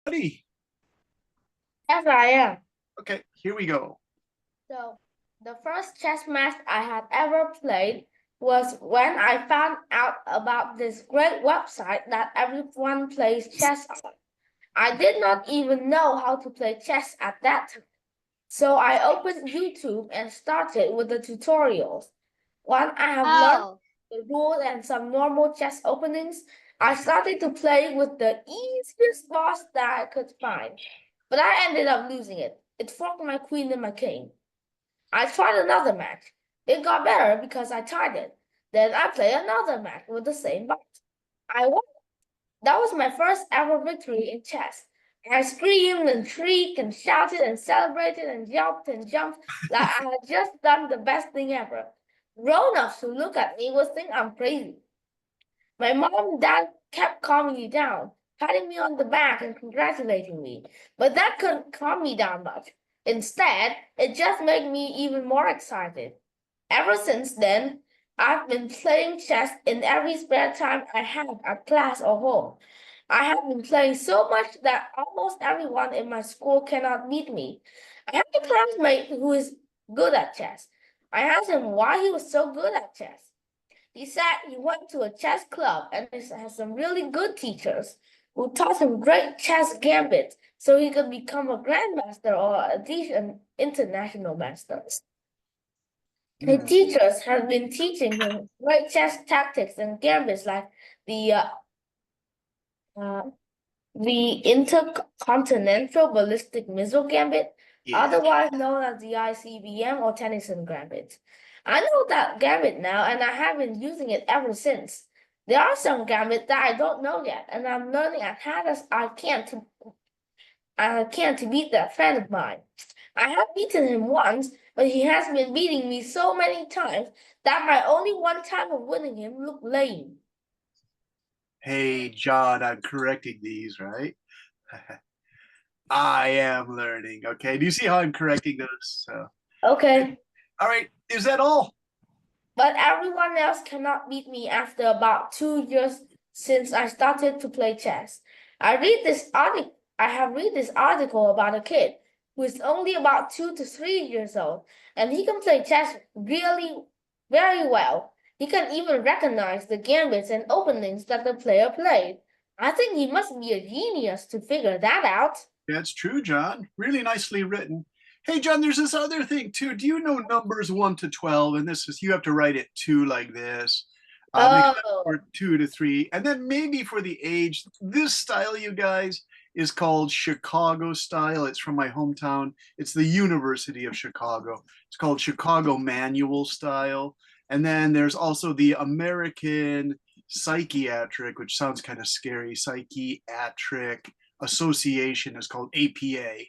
Ready? Yes, I am. Okay, here we go. So, the first chess match I had ever played was when I found out about this great website that everyone plays chess on. I did not even know how to play chess at that time. So I opened YouTube and started with the tutorials. When I have learned Oh, the rules and some normal chess openings, I started to play with the easiest boss that I could find. But I ended up losing it. It forked my queen and my king. I tried another match. It got better because I tied it. Then I played another match with the same boss. I won. That was my first ever victory in chess. I screamed and shrieked and shouted and celebrated and jumped like I had just done the best thing ever. Grown-ups who look at me would think I'm crazy. My mom and dad kept calming me down, patting me on the back and congratulating me, but that couldn't calm me down much. Instead, it just made me even more excited. Ever since then, I've been playing chess in every spare time I have at class or home. I have been playing so much that almost everyone in my school cannot beat me. I have a classmate who is good at chess. I asked him why he was so good at chess. He said he went to a chess club and has some really good teachers who taught him great chess gambits so he could become a grandmaster or at least an international master. The Hmm. teachers have been teaching him great chess tactics and gambits like the uh, uh, the intercontinental ballistic missile gambit, Yeah. otherwise known as the ICBM or Tennyson gambit. I know that gambit now, and I have been using it ever since. There are some gambits that I don't know yet, and I'm learning as hard as I can to beat that friend of mine. I have beaten him once, but he has been beating me so many times that my only one time of winning him looked lame. Hey, John, I'm correcting these, right? I am learning. Okay. Do you see how I'm correcting those? So, Okay. all right. Is that all? But everyone else cannot beat me after about 2 years since I started to play chess. I have read this article about a kid who is only about 2 to 3 years old, and he can play chess really very well. He can even recognize the gambits and openings that the player played. I think he must be a genius to figure that out. That's true, John. Really nicely written. Hey, John, there's this other thing too. Do you know numbers 1 to 12? And this is, you have to write it two like this, except Oh, for 2 to 3. And then maybe for the age, this style, you guys, is called Chicago style. It's from my hometown. It's the University of Chicago. It's called Chicago Manual style. And then there's also the American Psychiatric, which sounds kind of scary, Psychiatric Association is called APA,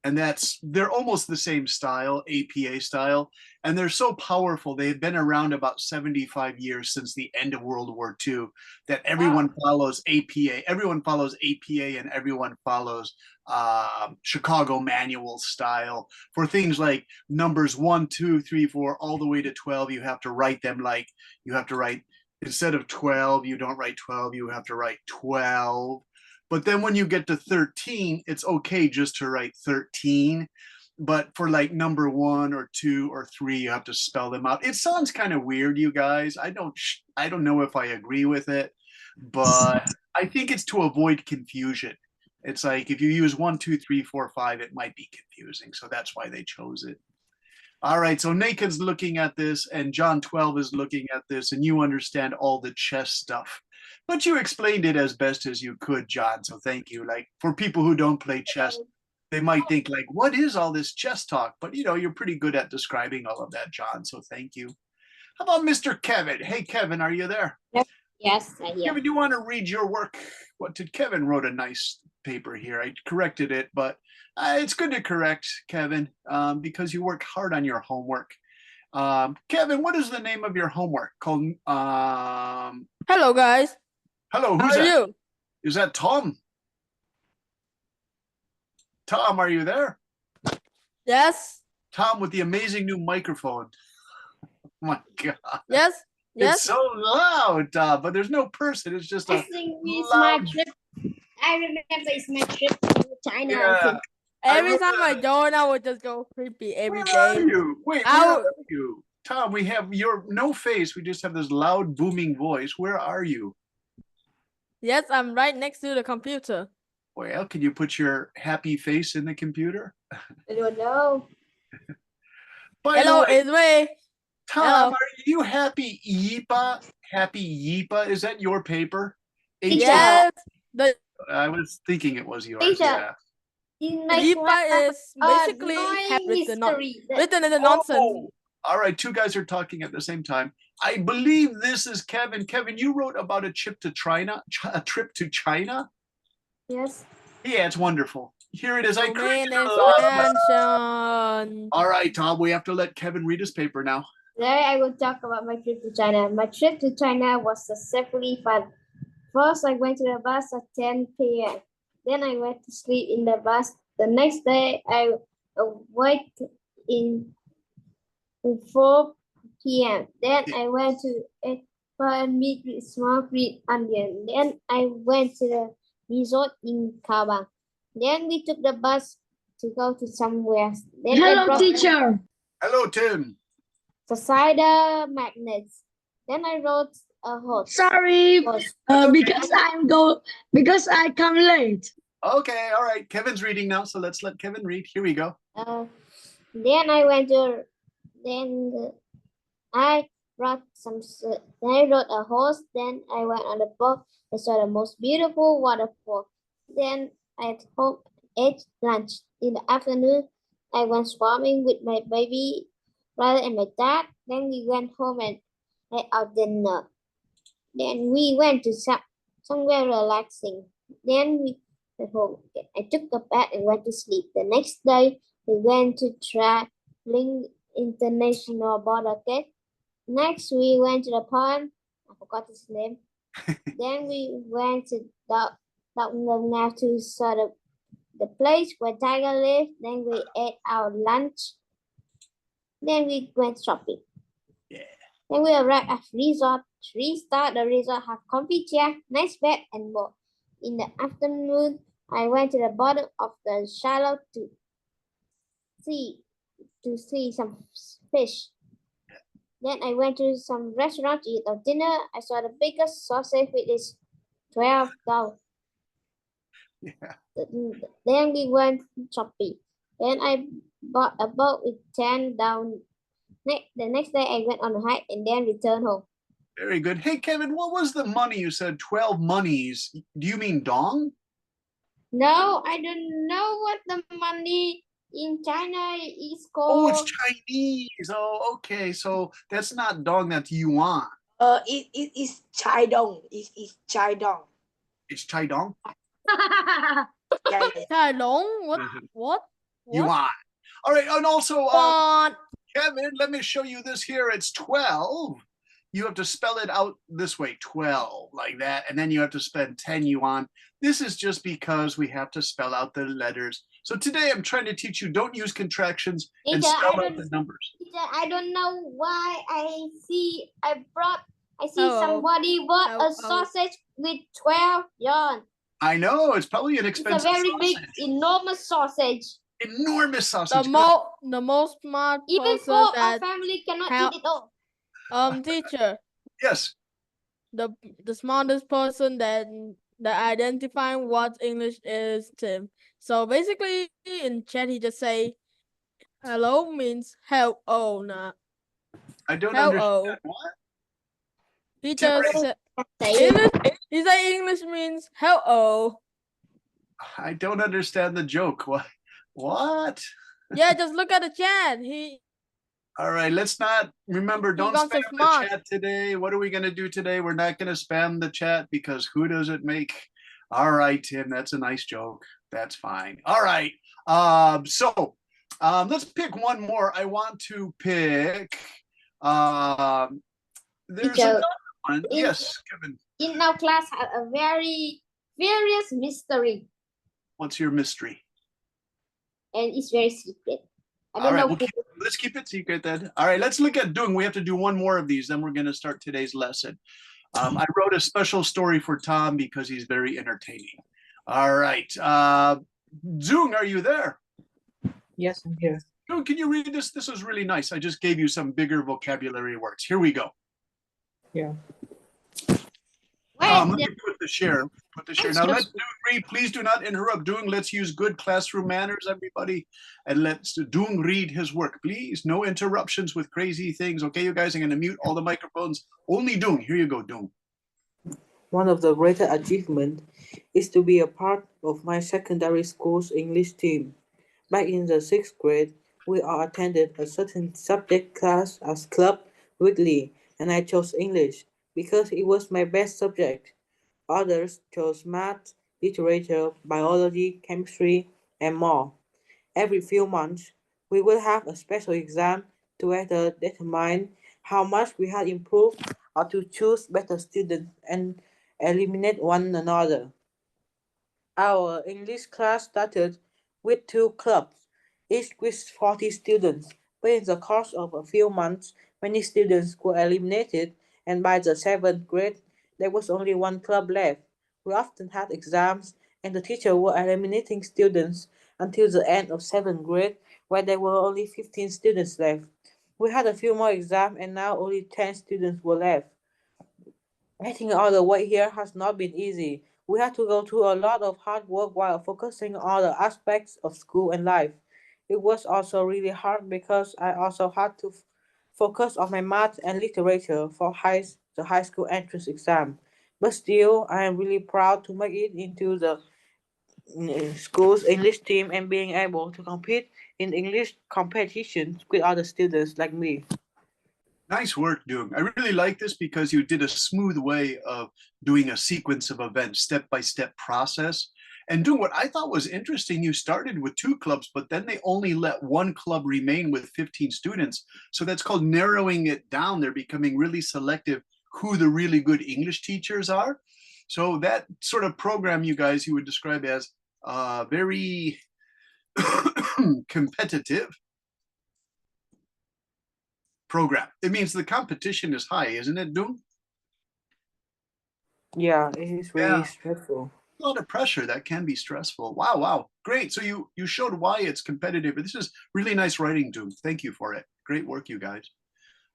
and they're almost the same style, APA style, and they're so powerful. They've been around about 75 years since the end of World War II. That everyone wow. follows APA. Everyone follows APA, and everyone follows Chicago Manual style for things like numbers 1, 2, 3, 4, all the way to 12. You have to write them like you have to write instead of 12. You don't write 12. You have to write 12. But then when you get to 13, it's okay just to write 13. But for like number 1 or 2 or 3, you have to spell them out. It sounds kind of weird, you guys. I don't know if I agree with it, but I think it's to avoid confusion. It's like if you use 1, 2, 3, 4, 5, it might be confusing. So that's why they chose it. All right, so Naked's looking at this, and John 12 is looking at this, and you understand all the chess stuff. But you explained it as best as you could, John. So thank you. Like for people who don't play chess, they might think like, "What is all this chess talk?" But you're pretty good at describing all of that, John. So thank you. How about Mr. Kevin? Hey, Kevin, are you there? yep. Yes, I hear. Kevin, do you want to read your work? What did Kevin wrote a nice paper here? I corrected it, but it's good to correct, Kevin, because you work hard on your homework. Kevin, what is the name of your homework called? Hello, guys. Hello, How who's are that? you? Is that Tom? Tom, are you there? Yes, Tom with the amazing new microphone. Oh my God, yes, it's yes. so loud, but there's no person. It's just a Testing with my loud. trip I remember it's my trip to China. I Yeah. think. Every wrote time I that. join, I would just go creepy every Where are day. you? Wait, I where would- are you? Tom, we have your no face. We just have this loud, booming voice. Where are you? Yes, I'm right next to the computer. Well, can you put your happy face in the computer? I don't know. By Hello, the way, it's me. Tom, Hello. are you happy Yeepa? Happy Yeepa? Is that your paper? Teacher. Yes, the I was thinking it was yours. Teacher. Yeah. In my Yipa class, is basically annoying mystery. written in the nonsense. Oh, all right. Two guys are talking at the same time. I believe this is Kevin. Kevin, you wrote about a trip to China. A trip to China. Yes. Yeah, it's wonderful. Here it is. I Domain created a- expansion. All right, Tom. We have to let Kevin read his paper now. Today I will talk about my trip to China. My trip to China was exceptionally fun. First, I went to the bus at 10 p.m. Then I went to sleep in the bus. The next day, I awake in 4 p.m. Then I went to a and meet with small Greek onion. Then I went to the resort in Kabang. Then we took the bus to go to somewhere. Then I brought teacher. Hello, Tim. the cider magnets. Then I wrote a horse. Sorry, Horse. because I come late. Okay, all right. Kevin's reading now, so let's let Kevin read. Here we go. Then I went to, then I brought some, then I rode a horse, then I went on the boat, I saw the most beautiful waterfall. Then I at home, ate lunch. In the afternoon, I went swimming with my baby brother and my dad. Then we went home and ate our dinner. Then we went to somewhere relaxing. Then we went home. I took a bath and went to sleep. The next day, we went to traveling international border gate. Next, we went to the pond. I forgot his name. Then we went to Dog to saw the place where Tiger lived. Then we ate our lunch. Then we went shopping. Yeah. Then we arrived at resort. 3-star, the resort have comfy chair, nice bed, and more. In the afternoon, I went to the bottom of the shallow to see some fish. Then I went to some restaurant to eat our dinner. I saw the biggest sausage with its 12 down. Yeah. Then we went shopping. Then I bought a boat with 10 down. The next day I went on a hike and then returned home. Very good. Hey, Kevin, what was the money you said? 12 monies. Do you mean dong? No, I don't know what the money in China is Oh, called. it's Chinese. Oh, okay. So that's not dong, that's yuan. It is chai dong. It's chai dong. It's chai dong. Yeah. Tai Long? What? Yuan. All right. And also, What? Kevin, let me show you this here. It's 12. You have to spell it out this way, 12, like that. And then you have to spend 10 yuan. This is just because we have to spell out the letters. So today I'm trying to teach you, don't use contractions and Teacher, spell out the numbers. Teacher, I don't know why I see Hello. somebody bought Hello. a sausage with 12 yarn. I know, it's probably an It's a expensive very big, sausage. enormous sausage. Enormous sausage. The most smart Even person for our that family cannot help- eat it all. teacher. Yes. The smartest person that identifying what English is Tim. So basically in chat he just say hello means hello nah. I don't Hello. understand. What? He Tim, just right? English, he say English means hello. I don't understand the joke. What? What? Yeah, just look at the chat. All right, let's not remember. Don't got so spam the smart. chat today. What are we going to do today? We're not going to spam the chat because who does it make? All right, Tim, that's a nice joke. That's fine. All right. Let's pick one more. I want to pick. There's Teacher, another one. Yes, Kevin. in our class have a very various mystery What's your mystery? and it's very secret. I All don't right, know. let's keep it secret then. All right, let's look at doing. We have to do one more of these, then we're going to start today's lesson. I wrote a special story for Tom because he's very entertaining. All right. Zung, are you there? Yes, I'm here. Zung, can you read this? This is really nice. I just gave you some bigger vocabulary words. Here we go. Yeah. Wait, Let me put the share. Put the share. Now let's do read. Please do not interrupt Doing. Let's use good classroom manners, everybody. And let's Doing read his work. Please, no interruptions with crazy things. Okay, you guys, I'm gonna mute all the microphones. Only Doing. Here you go, Doing. One of the greatest achievements is to be a part of my secondary school's English team. Back in the 6th grade, we all attended a certain subject class as club weekly, and I chose English because it was my best subject. Others chose math, literature, biology, chemistry, and more. Every few months, we would have a special exam to either determine how much we had improved or to choose better students and eliminate one another. Our English class started with 2 clubs, each with 40 students, but in the course of a few months, many students were eliminated, and by the 7th grade, there was only 1 club left. We often had exams, and the teacher were eliminating students until the end of 7th grade, where there were only 15 students left. We had a few more exams, and now only 10 students were left. Getting all the way here has not been easy. We had to go through a lot of hard work while focusing on all the aspects of school and life. It was also really hard because I also had to focus on my math and literature for the high school entrance exam. But still, I am really proud to make it into the school's English team and being able to compete in English competitions with other students like me. Nice work, Doing. I really like this because you did a smooth way of doing a sequence of events, step-by-step process. And Doing, what I thought was interesting, you started with 2 clubs, but then they only let 1 club remain with 15 students. So that's called narrowing it down. They're becoming really selective who the really good English teachers are. So that sort of program, you guys, you would describe as very competitive program. It means the competition is high, isn't it, Doom? Yeah, it is really Yeah. stressful. A lot of pressure. That can be stressful. Wow, wow. Great. So you showed why it's competitive. This is really nice writing, Doom. Thank you for it. Great work, you guys.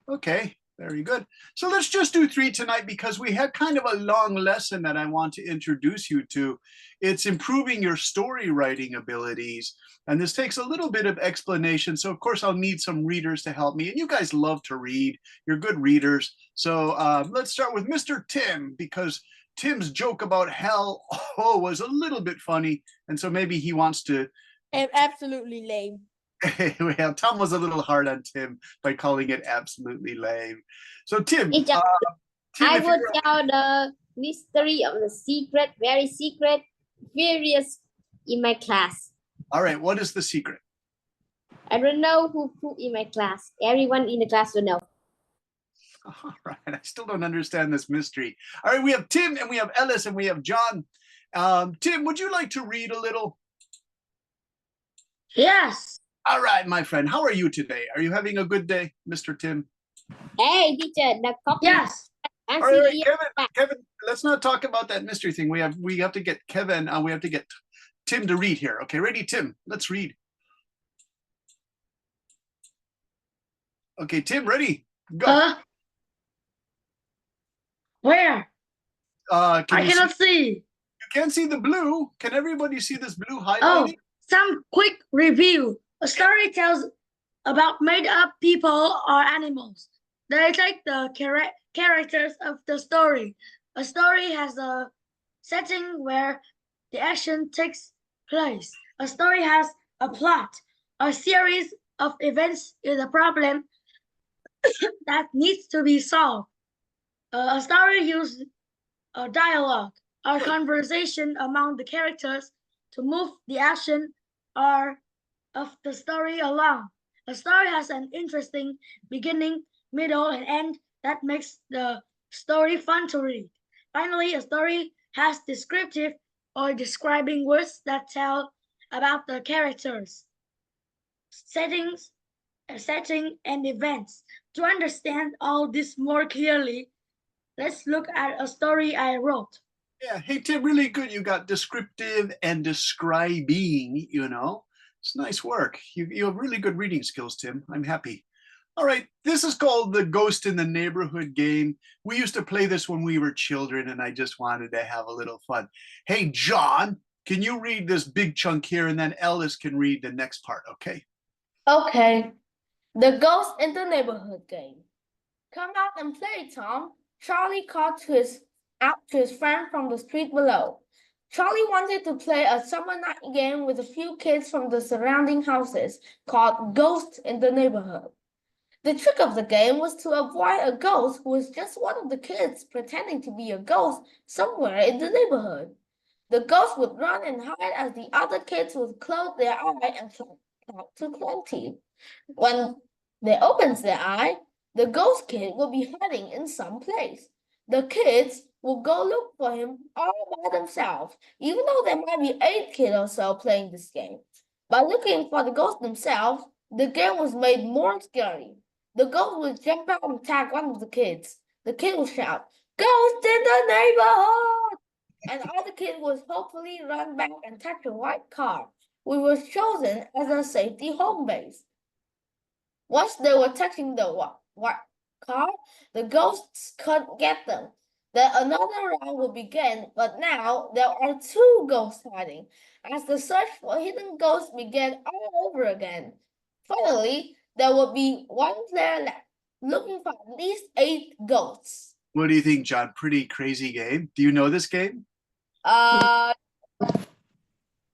Okay, very good. So let's just do 3 tonight because we have kind of a long lesson that I want to introduce you to. It's improving your story writing abilities. And this takes a little bit of explanation. So of course I'll need some readers to help me. And you guys love to read. You're good readers. So let's start with Mr. Tim, because Tim's joke about hell was a little bit funny. And so maybe he wants to. Absolutely lame. Well, Tom was a little hard on Tim by calling it absolutely lame. So Tim, Teacher, Tim, I if would you're- tell the mystery of the secret, very secret, various in my class. all right, what is the secret? I don't know who pooped in my class. Everyone in the class will know. All right, I still don't understand this mystery. All right, we have Tim and we have Ellis and we have John. Tim, would you like to read a little? Yes. All right, my friend, how are you today? Are you having a good day, Mr. Tim? Hey, teacher, the copy. Yes. And All right, CD Kevin, let's not talk about that mystery thing. We have to get Kevin, we have to get Tim to read here. Okay, ready, Tim? Let's read. Okay, Tim, ready? Go. Where? Can I you see? cannot see. You can't see the blue. Can everybody see this blue Oh, highlighting? some quick review. A story tells about made-up people or animals. They take the characters of the story. A story has a setting where the action takes place. A story has a plot. A series of events is a problem that needs to be solved. A story uses a dialogue or conversation among the characters to move the action or of the story along. A story has an interesting beginning, middle, and end that makes the story fun to read. Finally, a story has descriptive or describing words that tell about the characters, settings, setting, and events. To understand all this more clearly, let's look at a story I wrote. Yeah. Hey, Tim, really good. You got descriptive and describing, you know. It's nice work. You have really good reading skills, Tim. I'm happy. All right. This is called the Ghost in the Neighborhood game. We used to play this when we were children, and I just wanted to have a little fun. Hey, John, can you read this big chunk here, and then Ellis can read the next part, okay? Okay. The Ghost in the Neighborhood game. Come out and play, Tom. Charlie called out to his friend from the street below. Charlie wanted to play a summer night game with a few kids from the surrounding houses called Ghost in the Neighborhood. The trick of the game was to avoid a ghost who was just one of the kids pretending to be a ghost somewhere in the neighborhood. The ghost would run and hide as the other kids would close their eye and count to 20. When they opens their eye, the ghost kid will be hiding in some place. The kids will go look for him all by themselves, even though there might be 8 kids or so playing this game. By looking for the ghost themselves, the game was made more scary. The ghost would jump out and attack one of the kids. The kid would shout, "Ghost in the neighborhood!" And the other kid would hopefully run back and touch a white car, which was chosen as a safety home base. Once they were touching the white car, the ghosts couldn't get them. Then another round would begin, but now there are 2 ghosts hiding, as the search for hidden ghosts began all over again. Finally, there would be 1 player left, looking for at least 8 ghosts. What do you think, John? Pretty crazy game. Do you know this game? Uh,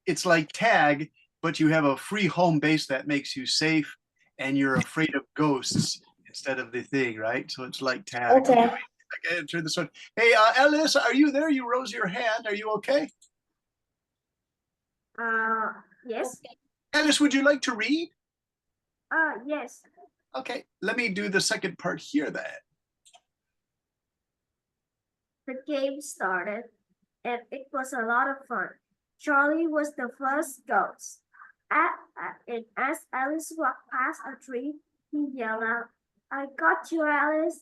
It's like tag, but you have a free home base that makes you safe, and you're afraid of ghosts instead of the thing, right? So it's like tag. okay. Okay, turn this one. Hey, Ellis, are you there? You rose your hand. Are you okay? Yes. Ellis, would you like to read? Yes. Okay, let me do the second part here then. The game started, and it was a lot of fun. Charlie was the first ghost. And as Alice walked past a tree, he yelled out, "I got you, Alice!"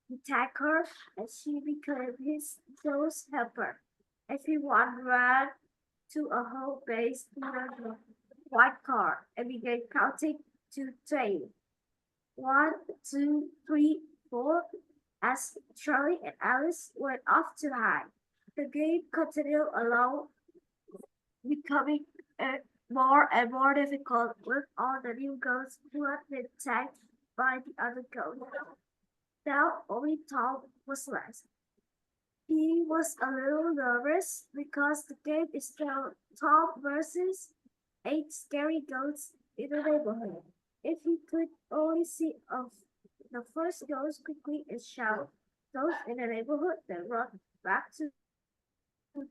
He tagged her, and she became his ghost helper. Everyone ran to a home base near the white car and began counting to 20. 1, 2, 3, 4, as Charlie and Alice went off to hide. The game continued along, becoming more and more difficult with all the new ghosts who had been tagged by the other ghosts. Now only Tom was left. He was a little nervous because the game is still Tom versus 8 scary ghosts in the neighborhood. If he could only see of the first ghost quickly and shout, "Those in the neighborhood," then run back to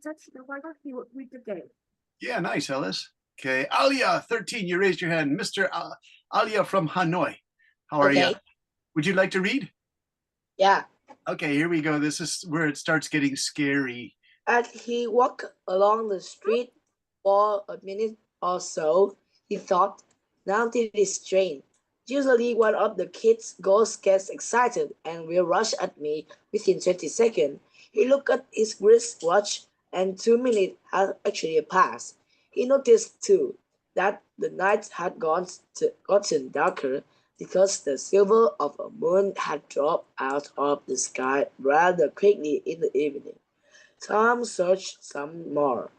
touch the white, he would win the game. Yeah, nice, Ellis. Okay, Alia, 13, you raised your hand. Mr. Alia from Hanoi. How are you? Would you like to read? Yeah. Okay, here we go. This is where it starts getting scary. As he walked along the street for a minute or so, he thought, now this is strange. Usually one of the kids' ghosts gets excited and will rush at me within 20 seconds. He looked at his wristwatch and 2 minutes had actually passed. He noticed too that the night had gotten darker because the silver of a moon had dropped out of the sky rather quickly in the evening. Tom searched some more.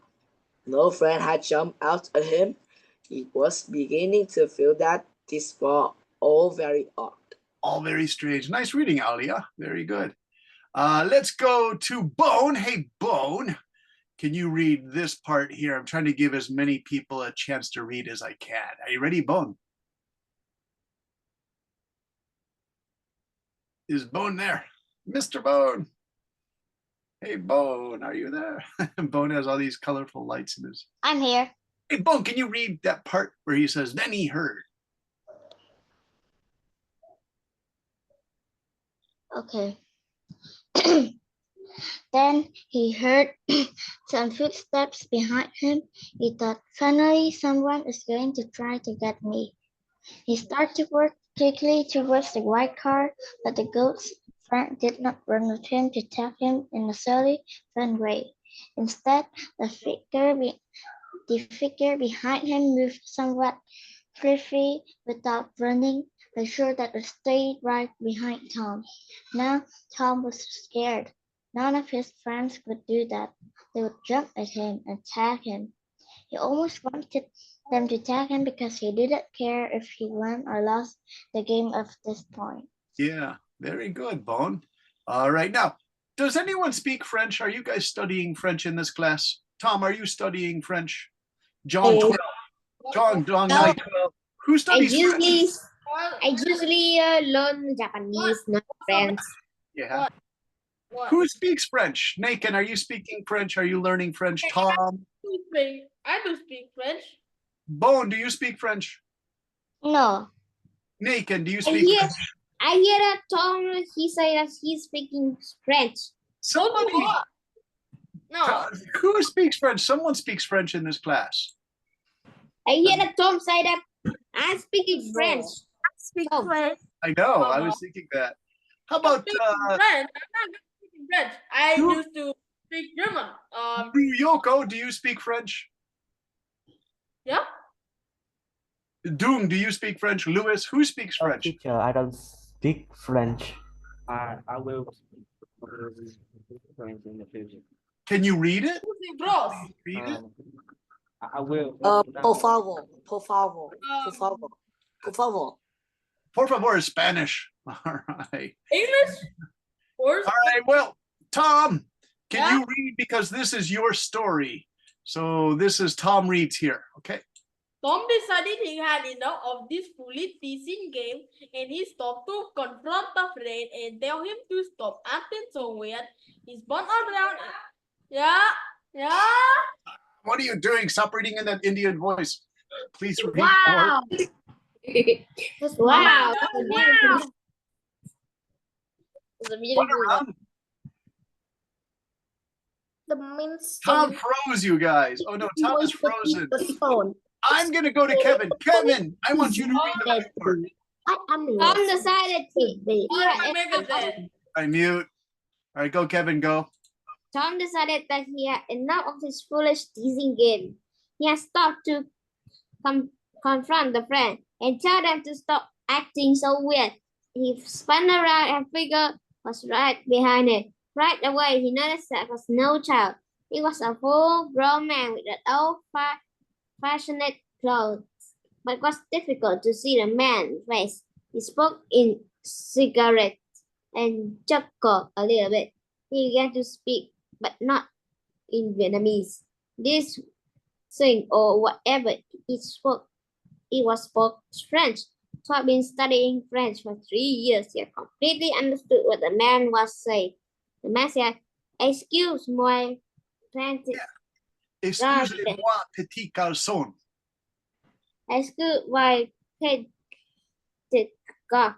No friend had jumped out at him. He was beginning to feel that this was all very odd. All very strange. Nice reading, Alia. Very good. Let's go to Bone. Hey, Bone, can you read this part here? I'm trying to give as many people a chance to read as I can. Are you ready, Bone? Is Bone there? Mr. Bone. Hey, Bone, are you there? Bone has all these colorful lights in his. I'm here. Hey, Bone, can you read that part where he says, "Then he heard"? Okay. Then he heard some footsteps behind him. He thought, finally, someone is going to try to get me. He started to work quickly towards the white car, but the ghost's friend did not run with him to tap him in a silly, fun way. Instead, the figure behind him moved somewhat swiftly without running, assured that it stayed right behind Tom. Now Tom was scared. None of his friends could do that. They would jump at him and tag him. He almost wanted them to tag him because he didn't care if he won or lost the game at this point. Yeah, very good, Bone. All right, now, does anyone speak French? Are you guys studying French in this class? Tom, are you studying French? John, 12. John, No. 9, 12. Who I studies French? usually learn Japanese, not French. Yeah. What? Who speaks French? Naken, are you speaking French? Are you learning French? Tom? I do speak French. Bone, do you speak French? No. Naken, do you I speak hear, French? I hear that Tom, he said that he's speaking French. Somebody, No. who speaks French? Someone speaks French in this class. I hear that Tom say that I'm speaking French. Speak Oh. French. I know, I was thinking that. How about French. I'm not speaking French. I Who- used to speak German. Yoko, do you speak French? Yeah. Dung, do you speak French? Louis, who speaks Oh, French? teacher, I don't speak French. I will speak French in the future. Can you read it? Who speak Gross? Read it? I will. Por favor, por favor, por favor, por favor. Por favor is Spanish. All right. English? Or All right. Well, Tom, can Yeah? you read? Because this is your story. So this is Tom reads here. Okay. Tom decided he had enough of this foolish teasing game, and he stopped to confront the friend and tell him to stop acting so weird. He spun around. Yeah. What are you doing? Stop reading in that Indian voice. Please read more. Wow. Wow. Wow. It's a What beautiful around? The mince Tom froze you guys. Oh no, Tom is frozen. the phone. I'm gonna go to Kevin. Kevin, I want you to read the next part. Tom decided I mute. All right, go, Kevin, go. Tom decided that he had enough of his foolish teasing game. He had stopped to confront the friend and tell them to stop acting so weird. He spun around and figure was right behind it. Right away, he noticed that was no child. He was a full-grown man with an old-fashioned clothes, but it was difficult to see the man's face. He spoke in cigarette and chuckled a little bit. He began to speak, but not in Vietnamese. This thing or whatever he spoke French. So I've been studying French for 3 years. He had completely understood what the man was saying. The man said, "Excuse my French. Excusez-moi, petit garçon. Excuse my petit garçon.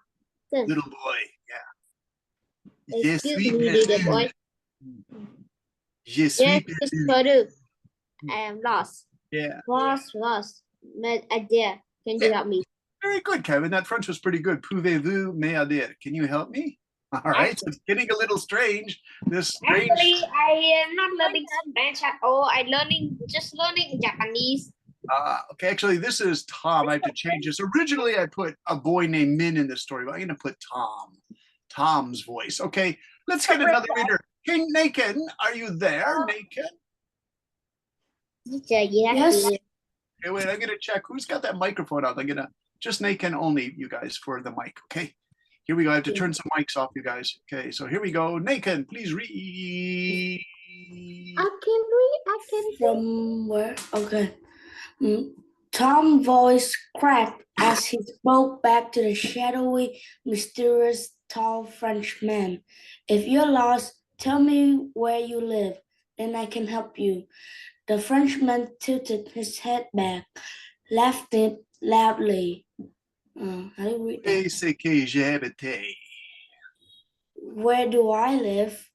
Little boy, yeah. Je Excuse suis me, little perdu. boy. Je suis Yes, perdu. Purdue. I am lost. Yeah. Lost. But idea. Can you help me? Very good, Kevin. That French was pretty good. Pouvez-vous m'aider? Can you help me? All right. So it's getting a little strange. This strange. Actually, I am not learning French at all. I'm just learning Japanese. Okay, actually, this is Tom. I have to change this. Originally, I put a boy named Min in this story, but I'm going to put Tom. Tom's voice. Okay, let's get another reader. Hey, Naken, are you there, Naken? Teacher, you have Yes. to. Okay, wait, I'm going to check. Who's got that microphone out? I'm going to just Naken only, you guys, for the mic. Okay, here we go. I have to turn some mics off, you guys. Okay, so here we go. Naken, please read. I can read. From where? Okay. Tom's voice cracked as he spoke back to the shadowy, mysterious, tall Frenchman. "If you're lost, tell me where you live, then I can help you." The Frenchman tilted his head back, laughed loudly. How do you read that? Et c'est que j'habite. Where do I live?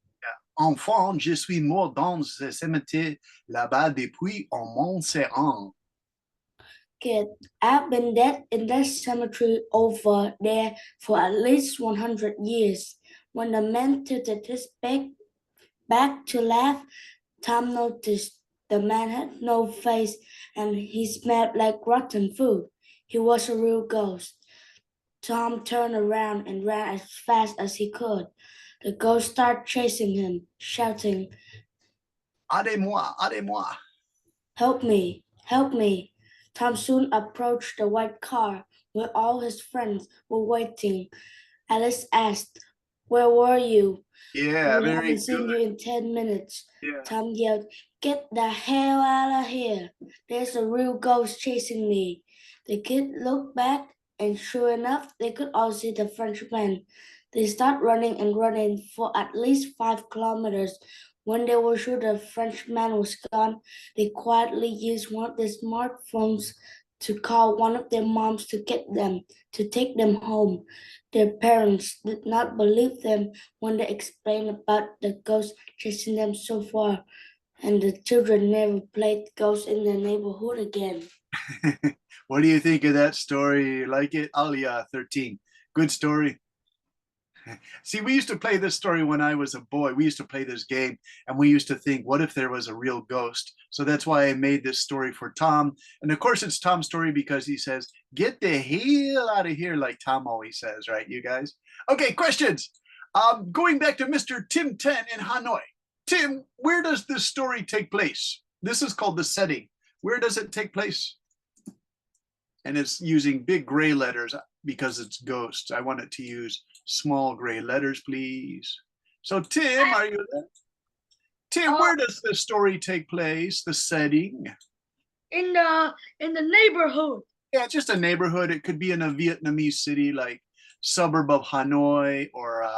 Enfant, je suis mort dans ce cimetière là-bas depuis un Montserrat. Kid, I've been dead in that cemetery over there for at least 100 years. When the man tilted his back to laugh, Tom noticed the man had no face and he smelled like rotten food. He was a real ghost. Tom turned around and ran as fast as he could. The ghost started chasing him, shouting, Aidez-moi, aidez-moi. "Help me, help me." Tom soon approached the white car where all his friends were waiting. Alice asked, "Where were you?" Yeah, "We very haven't seen good. you in 10 minutes. Yeah. Tom yelled, "Get the hell out of here. There's a real ghost chasing me." The kid looked back, and sure enough, they could all see the Frenchman. They started running and running for at least 5 kilometers. When they were sure the Frenchman was gone, they quietly used one of their smartphones to call one of their moms to get them, to take them home. Their parents did not believe them when they explained about the ghost chasing them so far, and the children never played ghosts in their neighborhood again. What do you think of that story? Like it? Alia 13. Good story. See, we used to play this story when I was a boy. We used to play this game and we used to think, what if there was a real ghost? So that's why I made this story for Tom. And of course, it's Tom's story because he says, get the hell out of here, like Tom always says, right, you guys? Okay, questions. Going back to Mr. Tim 10 in Hanoi. Tim, where does this story take place? This is called the setting. Where does it take place? And it's using big gray letters because it's ghosts. I want it to use small gray letters, please. So Tim, are you there? Tim, where does the story take place? The setting? In the neighborhood. Yeah, just a neighborhood. It could be in a Vietnamese city like suburb of Hanoi, or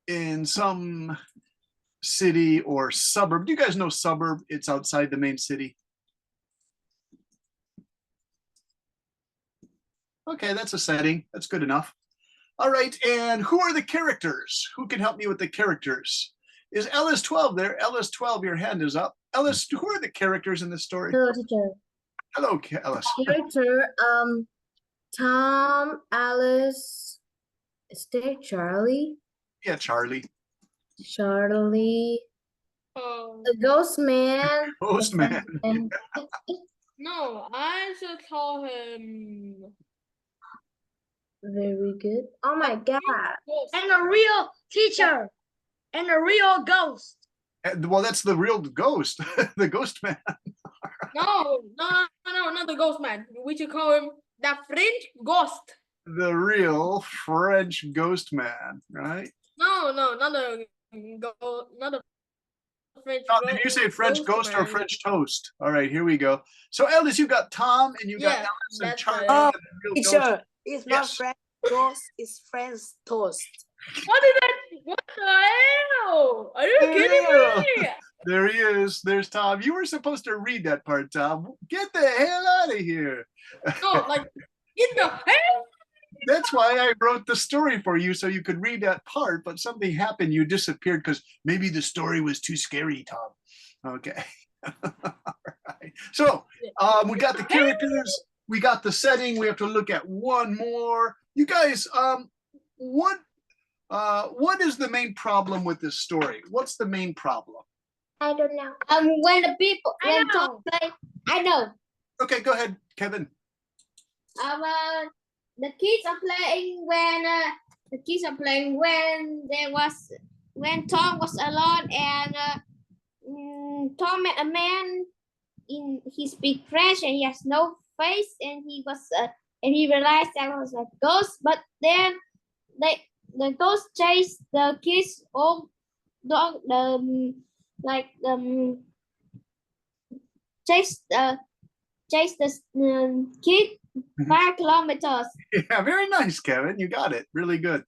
in some city or suburb. Do you guys know suburb? It's outside the main city. Okay, that's a setting. That's good enough. All right, and who are the characters? Who can help me with the characters? Is Ellis 12 there? Ellis 12, your hand is up. Ellis, who are the characters in this story? Hello, teacher. Hello, Ellis. Character, Tom, Alice, is there Charlie? Yeah, Charlie. Charlie, the ghost man. Postman. And No, I should call him. very good. Oh my God. And a real teacher. And a real ghost. Well, that's the real ghost, the ghost man. No, not the ghost man. We should call him the French ghost. The real French ghost man, right? No, not the French. Did you say French ghost or man. French toast? All right, here we go. So Ellis, you got Tom and you got Yeah, Alice and that's Charlie. right. and the real ghost. Teacher, it's not Yes. French ghost, it's French toast. What the hell? Are you kidding me? There he is. There's Tom. You were supposed to read that part, Tom. Get the hell out of here. No, like, get the hell. That's why I wrote the story for you so you could read that part, but something happened. You disappeared because maybe the story was too scary, Tom. Okay. All right. So we got the characters, we got the setting. We have to look at one more. You guys, what is the main problem with this story? What's the main problem? I don't know. When the people when Tom play, I know. Okay, go ahead, Kevin. The kids are playing when Tom was alone and Tom met a man he speaks French and he has no face and he realized that was a ghost, but then the ghost chased the kids all chased the kid 5 kilometers. Yeah, very nice, Kevin. You got it. Really good.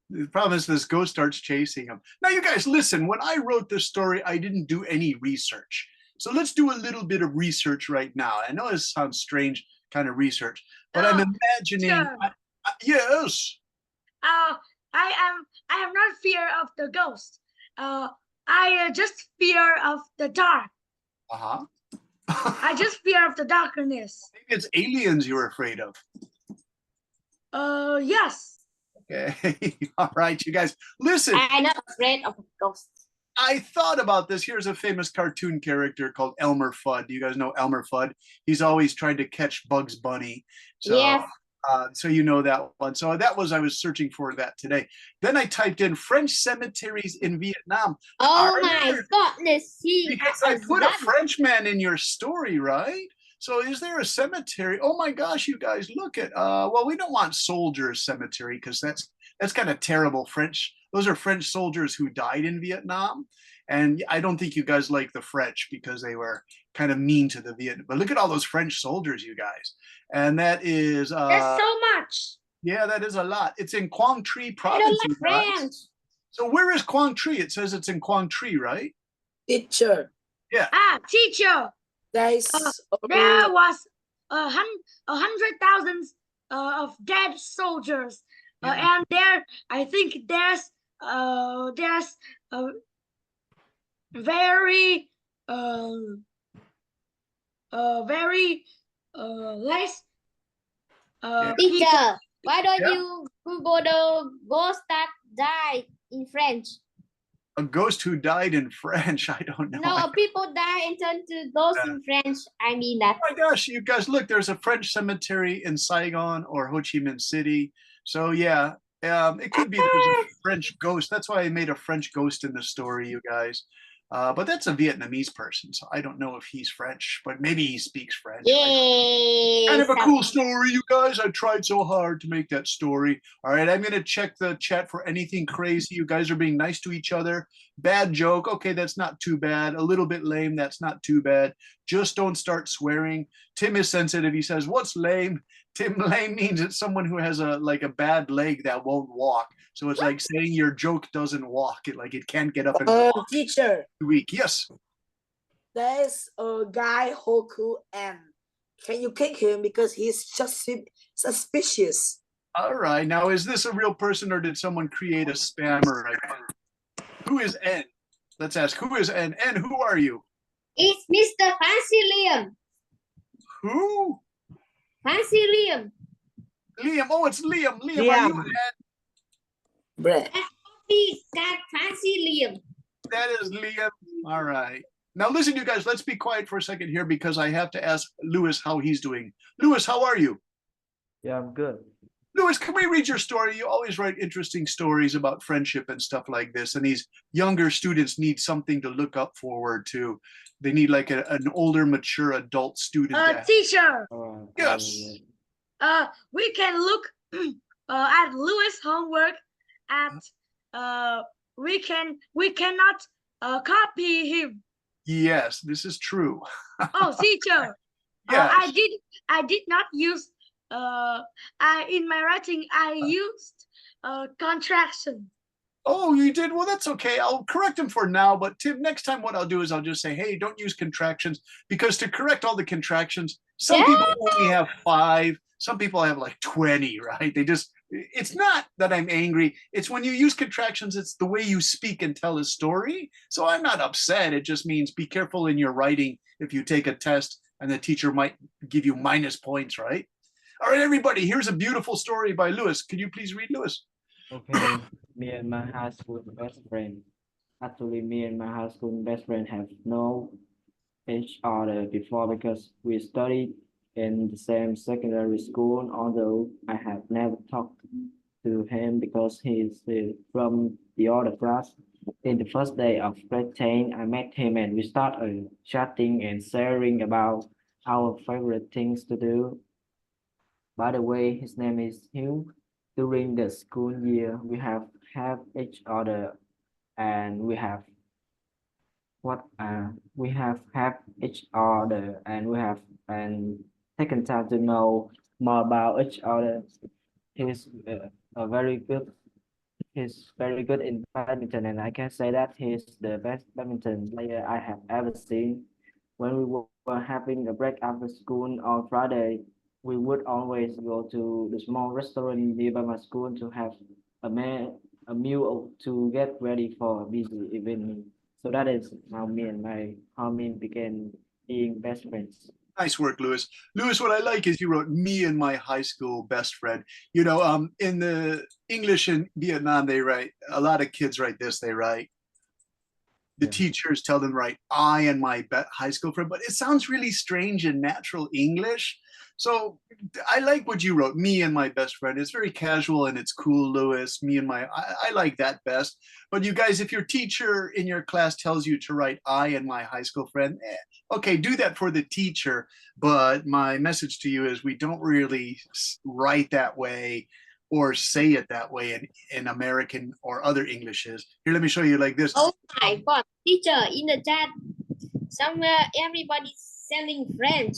The problem is this ghost starts chasing him. Now, you guys, listen. When I wrote this story, I didn't do any research. So let's do a little bit of research right now. I know this sounds strange, kind of research, but I'm imagining. Sure. Yes. I am not fear of the ghost. I just fear of the dark. Uh-huh. I just fear of the darkness. Maybe it's aliens you're afraid of. Yes. Okay. All right, you guys. Listen. I'm not afraid of ghosts. I thought about this. Here's a famous cartoon character called Elmer Fudd. Do you guys know Elmer Fudd? He's always trying to catch Bugs Bunny. So, Yes. so you know that one. So that was I was searching for that today. Then I typed in French cemeteries in Vietnam. Oh Are my there? goodness, Because I put a that. Frenchman in your story, right? So is there a cemetery? Oh my gosh, you guys, look at well, we don't want soldiers cemetery because that's kind of terrible. French, those are French soldiers who died in Vietnam. And I don't think you guys like the French because they were kind of mean to the Vietnam. But look at all those French soldiers, you guys. And that is There's so much. yeah, that is a lot. It's in Quang Tri I don't province, you like guys. French. So where is Quang Tri? It says it's in Quang Tri, right? Teacher, Yeah. Teacher, guys. there was 100,000 of dead soldiers, Yeah. and there I think there's very very less people. Teacher, why don't Yeah. you Google the ghost that died in French? A ghost who died in French. I don't know. No, people die and turn to ghosts in French. I mean that. Oh my gosh, you guys, look, there's a French cemetery in Saigon or Ho Chi Minh City. So yeah, it could be there's a French ghost. That's why I made a French ghost in the story, you guys. But that's a Vietnamese person, so I don't know if he's French, but maybe he speaks French. Yay! Kind of a cool story, you guys. I tried so hard to make that story. All right, I'm gonna check the chat for anything crazy. You guys are being nice to each other. Bad joke. Okay, that's not too bad. A little bit lame. That's not too bad. Just don't start swearing. Tim is sensitive. He says, "What's lame?" Tim, lame means it's someone who has a bad leg that won't walk. So it's like saying your joke doesn't walk. It can't get up and walk. Teacher, Weak. Yes. there's a guy Hoku and can you kick him because he's just suspicious? All right. Now, is this a real person or did someone create a spammer? Who is N? Let's ask. Who is N? N, who are you? It's Mr. Fancy Liam. Who? Fancy Liam. Liam. Oh, it's Liam. Liam, are you Liam. N? Bruh. He's got Fancy Liam. That is Liam. All right. Now, listen, you guys, let's be quiet for a second here because I have to ask Lewis how he's doing. Lewis, how are you? Yeah, I'm good. Lewis, can we read your story? You always write interesting stories about friendship and stuff like this. And these younger students need something to look up forward to. They need like an older, mature adult student. Teacher, Yes. we can look at Louis' homework at we cannot copy him. Yes, this is true. Oh, teacher, Yes. I did not use in my writing I used contraction. Oh, you did? Well, that's okay. I'll correct him for now. But Tim, next time what I'll do is I'll just say, hey, don't use contractions because to correct all the contractions, some people only have 5. Some people have like 20, right? It's not that I'm angry. It's when you use contractions, it's the way you speak and tell a story. So I'm not upset. It just means be careful in your writing if you take a test and the teacher might give you minus points, right? All right, everybody, here's a beautiful story by Lewis. Could you please read, Lewis? Okay, me and my high school best friend. Actually, me and my high school best friend have known each other before because we studied in the same secondary school, although I have never talked to him because he's from the other class. In the first day of grade 10, I met him and we started chatting and sharing about our favorite things to do. By the way, his name is Hugh. During the school year, we have each other and we have each other and we have taken time to know more about each other. He's a very good. He's very good in badminton, and I can say that he's the best badminton player I have ever seen. When we were having a break after school on Friday, we would always go to the small restaurant nearby my school to have a meal to get ready for a busy evening. So that is how me and my homie began being best friends. Nice work, Lewis. Lewis, what I like is you wrote me and my high school best friend. You know, in the English in Vietnam, they write, a lot of kids write this, they write, the Yeah. teachers tell them to write I and my high school friend, but it sounds really strange in natural English. So I like what you wrote, me and my best friend. It's very casual and it's cool, Lewis. Me and I like that best. But you guys, if your teacher in your class tells you to write I and my high school friend, okay, do that for the teacher. But my message to you is we don't really write that way or say it that way in American or other Englishes. Here, let me show you like this. Oh my God, teacher, in the chat, somewhere everybody's selling French.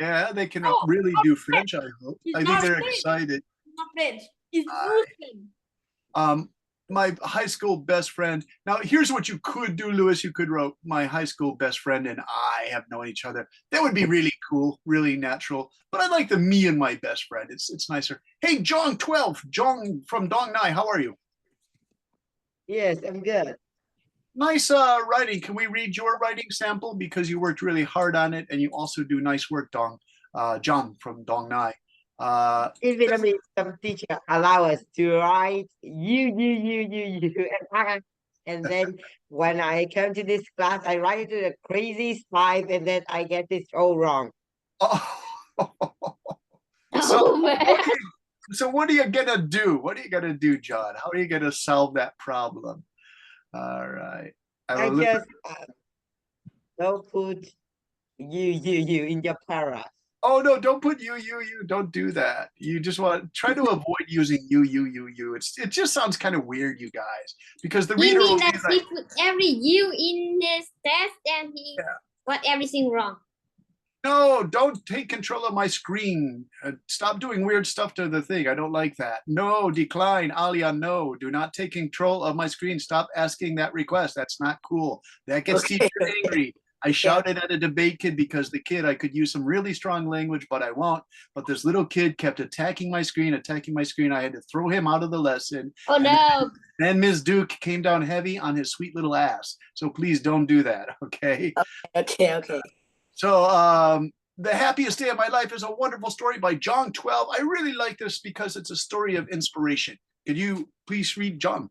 Yeah, they can Oh, really do French, I hope. It's I think not they're French. excited. Not French. It's Muslim. My high school best friend. Now, here's what you could do, Lewis. You could write my high school best friend and I have known each other. That would be really cool, really natural. But I like the me and my best friend. It's nicer. Hey, John 12, John from Dong Nai, how are you? Yes, I'm good. Nice writing. Can we read your writing sample? Because you worked really hard on it and you also do nice work, John from Dong Nai. In Vietnamese, some teacher allow us to write you, and I. And then when I come to this class, I write it to the crazy style, and then I get this all wrong. Oh. Oh man. So what are you gonna do? What are you gonna do, John? How are you gonna solve that problem? All right. I just don't put you in your para. Oh no, don't put you. Don't do that. You just want try to avoid using you. It just sounds kind of weird, you guys, because the He reader will mean be that like, he put every U in his test and he got everything wrong. no, don't take control of my screen. Stop doing weird stuff to the thing. I don't like that. No, decline, Alia. No, do not take control of my screen. Stop asking that request. That's not cool. That gets Okay. teachers angry. I shouted at a debate kid because the kid, I could use some really strong language, but I won't. But this little kid kept attacking my screen. I had to throw him out of the lesson. Oh no. Then Ms. Duke came down heavy on his sweet little ass. So please don't do that, okay? Okay. So the happiest day of my life is a wonderful story by John 12. I really like this because it's a story of inspiration. Could you please read John?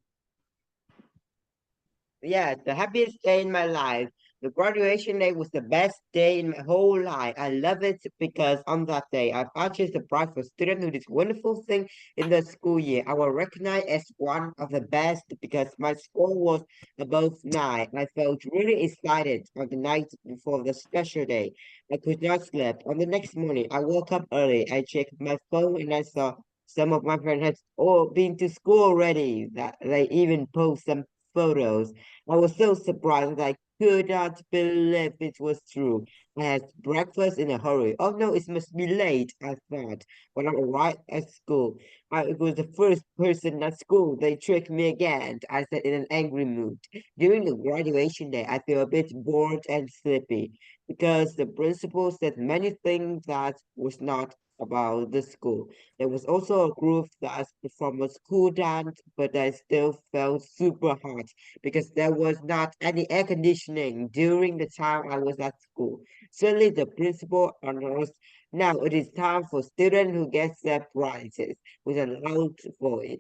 Yeah, the happiest day in my life. The graduation day was the best day in my whole life. I love it because on that day, I purchased a prize for students who did wonderful thing in the school year. I was recognized as one of the best because my score was above 9. I felt really excited on the night before the special day. I could not sleep. On the next morning, I woke up early. I checked my phone and I saw some of my friends had all been to school already. That they even post some photos. I was so surprised that I could not believe it was true. I had breakfast in a hurry. Oh no, it must be late, I thought. When I arrived at school, I was the first person at school. They tricked me again, I said in an angry mood. During the graduation day, I feel a bit bored and sleepy because the principal said many things that was not about the school. There was also a group that performed a school dance, but I still felt super hot because there was not any air conditioning during the time I was at school. Suddenly, the principal announced, "Now it is time for students who get their prizes," with a loud voice.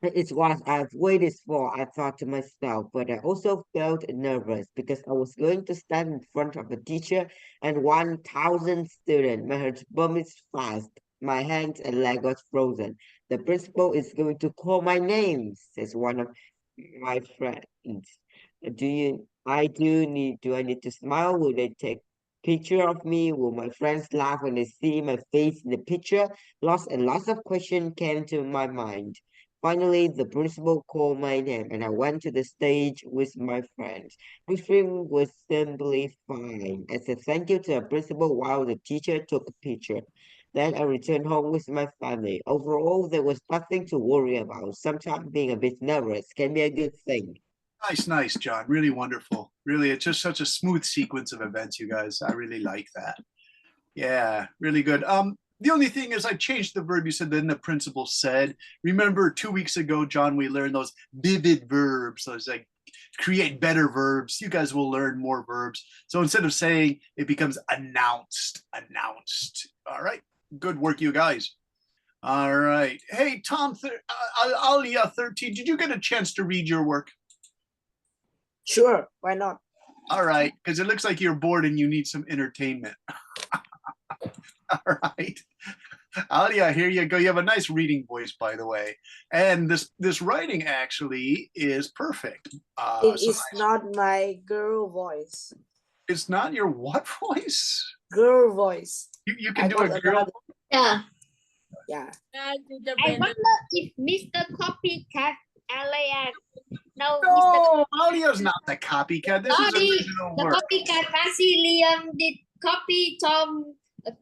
It's what I've waited for, I thought to myself, but I also felt nervous because I was going to stand in front of a teacher and 1,000 students. My heart pumped fast. My hands and leg got frozen. The principal is going to call my name, says one of my friends. Do I need to smile? Will they take picture of me? Will my friends laugh when they see my face in the picture? Lots and lots of questions came to my mind. Finally, the principal called my name, and I went to the stage with my friends. Everything was simply fine. I said thank you to the principal while the teacher took a picture. Then I returned home with my family. Overall, there was nothing to worry about. Sometimes being a bit nervous can be a good thing. Nice, John. Really wonderful. Really, it's just such a smooth sequence of events, you guys. I really like that. Yeah, really good. The only thing is I changed the verb. You said then the principal said. Remember 2 weeks ago, John, we learned those vivid verbs. Those like create better verbs. You guys will learn more verbs. So instead of saying, it becomes announced. All right. Good work, you guys. All right. Hey, Tom, Alia 13, did you get a chance to read your work? Sure, why not? All right, because it looks like you're bored and you need some entertainment. All right. Alia, here you go. You have a nice reading voice, by the way. And this writing actually is perfect. It So is not my girl voice. it's not your what voice? Girl voice. You can I do got a girl. another. Yeah. Yeah. I wonder if Mr. Copycat Alec. No, Mr. No, Alia's not the copycat. This is Sorry, original the work. copycat Fancy Liam did copy Tom.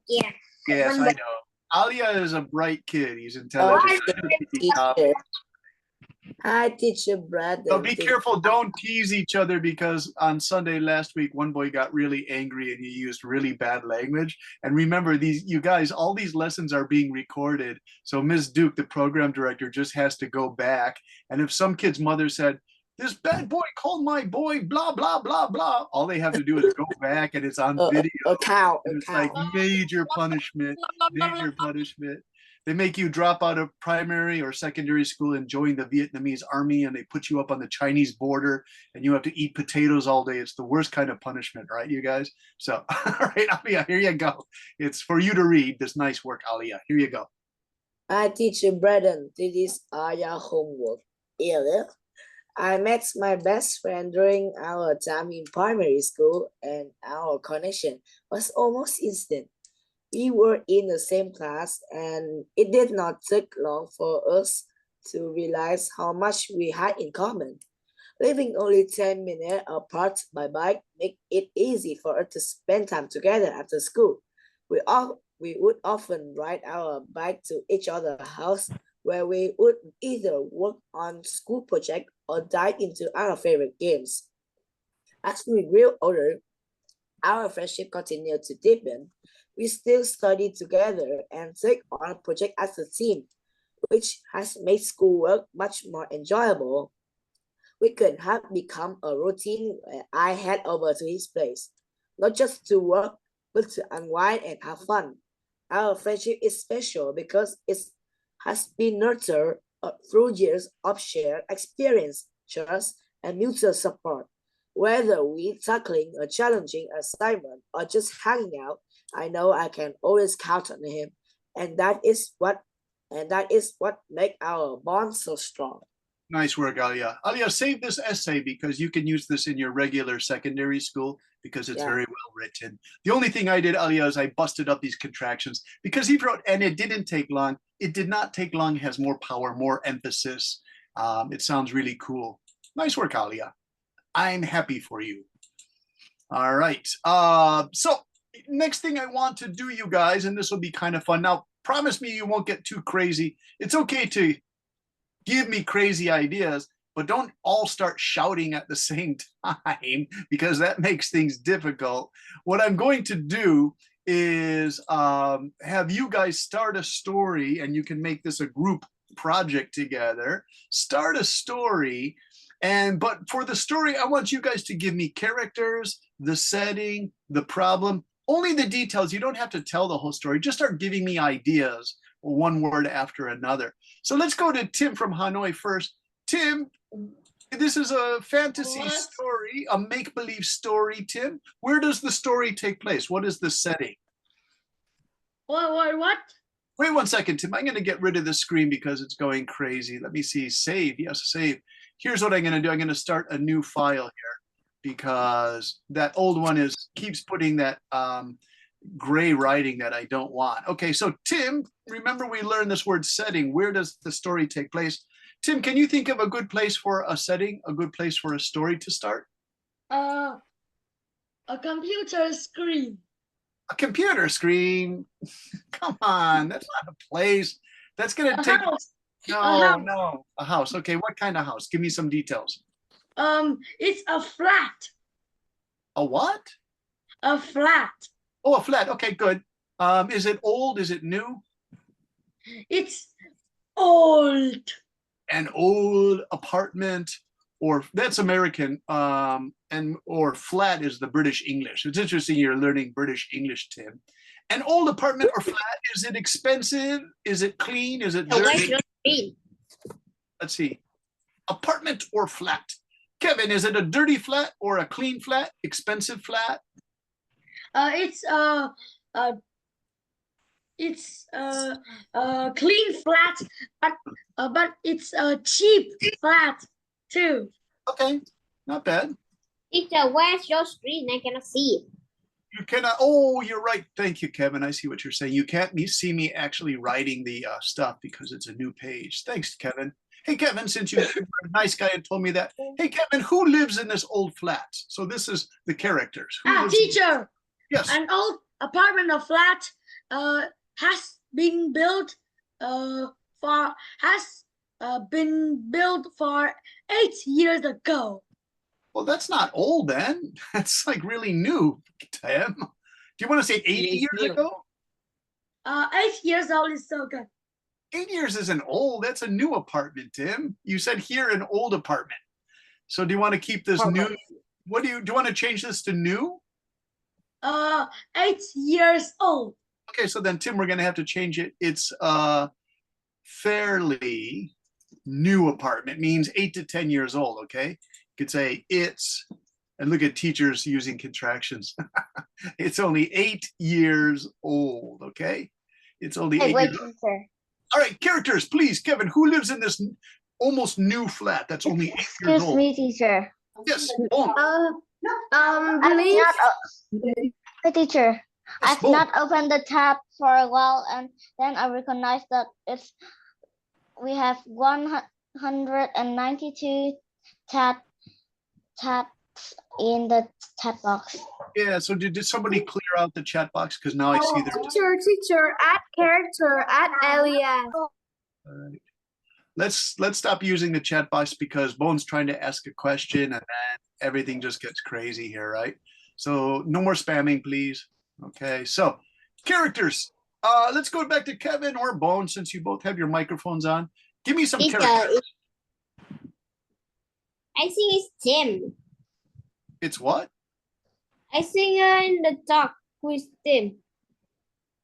Yeah. Yes, I know. Alia is a bright kid. He's intelligent. Teacher. Hi, teacher Brad. So be careful. Don't tease each other because on Sunday last week, one boy got really angry and he used really bad language. And remember, you guys, all these lessons are being recorded. So Ms. Duke, the program director, just has to go back. And if some kid's mother said, "This bad boy called my boy blah, blah, blah, blah," all they have to do is go back and it's on video. A cow. And it's like major punishment, major punishment. They make you drop out of primary or secondary school and join the Vietnamese army, and they put you up on the Chinese border, and you have to eat potatoes all day. It's the worst kind of punishment, right, you guys? So, all right, Alia, here you go. It's for you to read this nice work, Alia. Here you go. Hi, teacher Braden. This is Aya homework. Earlier, I met my best friend during our time in primary school, and our connection was almost instant. We were in the same class, and it did not take long for us to realize how much we had in common. Living only 10 minutes apart by bike made it easy for us to spend time together after school. We would often ride our bike to each other's house, where we would either work on school projects or dive into our favorite games. As we grew older, our friendship continued to deepen. We still study together and take on projects as a team, which has made schoolwork much more enjoyable. We could have become a routine where I head over to his place, not just to work, but to unwind and have fun. Our friendship is special because it has been nurtured through years of shared experience, trust, and mutual support. Whether we're tackling a challenging assignment or just hanging out, I know I can always count on him, and that is what makes our bond so strong. Nice work, Alia. Alia, save this essay because you can use this in your regular secondary school because it's very well written. The only thing I did, Alia, is I busted up these contractions because he wrote, and it didn't take long. It did not take long. It has more power, more emphasis. It sounds really cool. Nice work, Alia. I'm happy for you. All right. So next thing I want to do, you guys, and this will be kind of fun. Now, promise me you won't get too crazy. It's okay to give me crazy ideas, but don't all start shouting at the same time because that makes things difficult. What I'm going to do is have you guys start a story, and you can make this a group project together. Start a story. But for the story, I want you guys to give me characters, the setting, the problem, only the details. You don't have to tell the whole story. Just start giving me ideas, one word after another. So let's go to Tim from Hanoi first. Tim, this is a fantasy story, a make-believe story, Tim. Where does the story take place? What is the setting? What? Wait 1 second, Tim. I'm going to get rid of the screen because it's going crazy. Let me see. Save. Yes, save. Here's what I'm going to do. I'm going to start a new file here because that old one keeps putting that gray writing that I don't want. Okay, so Tim, remember we learned this word setting. Where does the story take place? Tim, can you think of a good place for a setting, a good place for a story to start? A computer screen. A computer screen? Come on, that's not a place. That's going to take... House. No, a house. Okay, what kind of house? Give me some details. It's a flat. A what? A flat. Oh, a flat. Okay, good. Is it old? Is it new? It's old. An old apartment, or that's American, or flat is the British English. It's interesting you're learning British English, Tim. An old apartment or flat, is it expensive? Is it clean? Is it dirty? Let's see. Apartment or flat? Kevin, is it a dirty flat or a clean flat? Expensive flat? It's clean flat, but it's a cheap flat too. Okay, not bad. Teacher, where's your screen? I cannot see it. You cannot. Oh, you're right. Thank you, Kevin. I see what you're saying. You can't see me actually writing the stuff because it's a new page. Thanks, Kevin. Hey, Kevin, since you're a nice guy and told me that. Hey, Kevin, who lives in this old flat? So this is the characters. Teacher. Yes. An old apartment or flat has been built for 8 years ago. Well, that's not old then. That's like really new, Tim. Do you want to say 80 years ago? 8 years old is so good. 8 years isn't old. That's a new apartment, Tim. You said here an old apartment. So do you want to keep this new? What do you want to change this to new? 8 years old. Okay, so then Tim, we're gonna have to change it. It's fairly new apartment, means 8 to 10 years old, okay? You could say it's, and look at teachers using contractions. It's only 8 years old, okay? It's only 8 years old. All right, characters, please. Kevin, who lives in this almost new flat that's only 8 years old? Excuse me, teacher. Yes. Hey, teacher. Yes, I've not opened the tab for a while, and then I recognized that we have 192 tabs in the chat box. Yeah, so did somebody clear out the chat box? Because now I see there. Teacher, add character, add alias. All right. Let's stop using the chat box because Bone's trying to ask a question and then everything just gets crazy here, right? So no more spamming, please. Okay, so characters. Let's go back to Kevin or Bone since you both have your microphones on. Give me some characters. I think it's Tim. It's what? I think in the dark with Tim.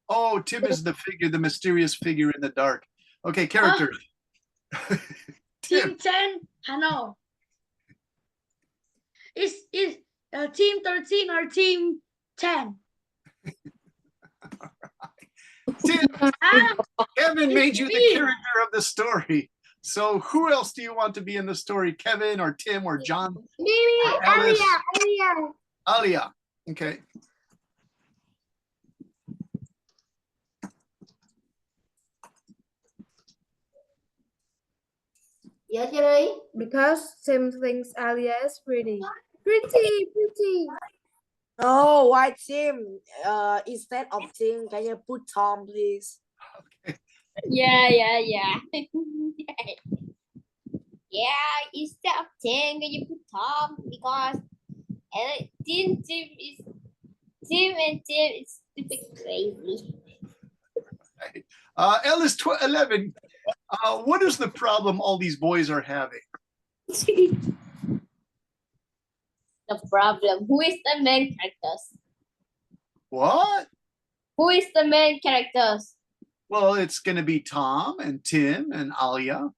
Oh, Tim is the figure, the mysterious figure in the dark. Okay, characters. Team 10, Hano. Is team 13 or team 10? Tim, Kevin made you the character of the story. So who else do you want to be in the story? Kevin or Tim or John? Maybe Alice? Alia. Alia. Okay. Because Tim thinks Alia is pretty. Pretty. Oh, why Tim? Instead of Tim, can you put Tom, please? Okay. Yeah. Yeah, instead of Tim, can you put Tom? Because Tim is stupid crazy. Right. Ellis 11. What is the problem all these boys are having? The problem. Who is the main characters? What? Who is the main characters? Well, it's going to be Tom and Tim and Alia.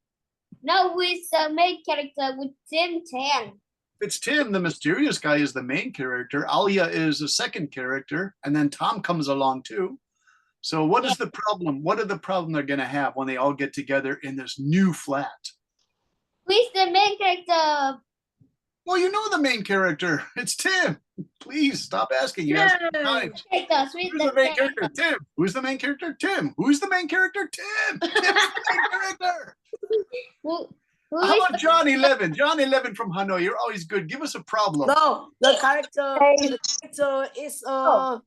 No, who is the main character with Tim 10? It's Tim, the mysterious guy, is the main character. Alia is a second character, and then Tom comes along too. So what is the problem? What are the problem they're going to have when they all get together in this new flat? Who is the main character? Well, you know the main character. It's Tim. Please stop asking. You ask times. Who's the main character? Tim. Who's the main character? Tim. Who's the main character? Tim. Tim's the main character. How about John 11? John 11 from Hanoi. You're always good. Give us a problem. No, the character is what?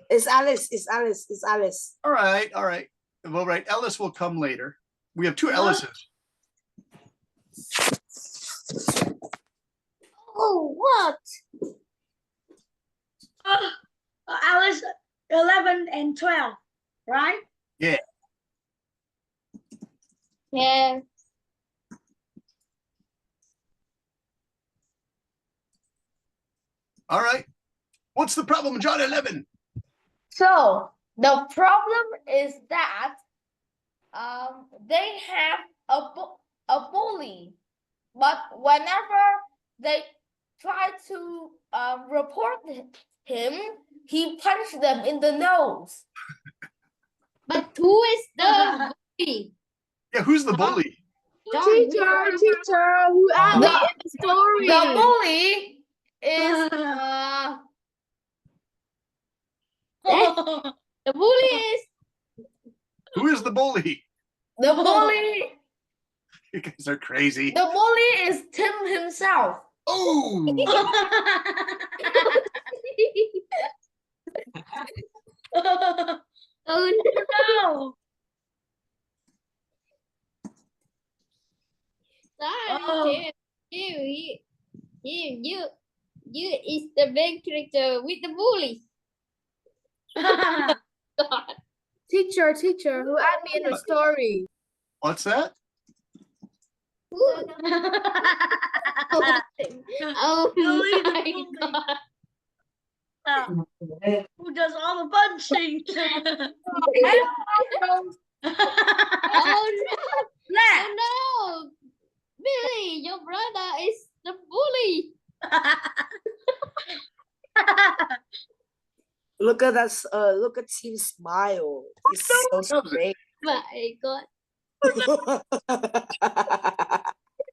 It's Alice. All right. Well, right. Ellis will come later. We have two Ellises. Oh, what? Alice 11 and 12, right? Yeah. Yeah. All right. What's the problem, John 11? So the problem is that they have a bully, but whenever they try to report him, he punched them in the nose. But who is the bully? Yeah, who's the bully? Teacher, who added The, in the story? the bully is The bully is Who is the bully? the bully. You guys are crazy. The bully is Tim himself. Oh, oh no. Sorry, Oh. Tim. You is the main character with the bully. God. Teacher, who add me in the story? what's that? Oh Bully the my bully. God. Who does all the punching? Oh no. Oh no. Billy, your brother is the bully. Look at that. Look at him smile. It's so great. My God.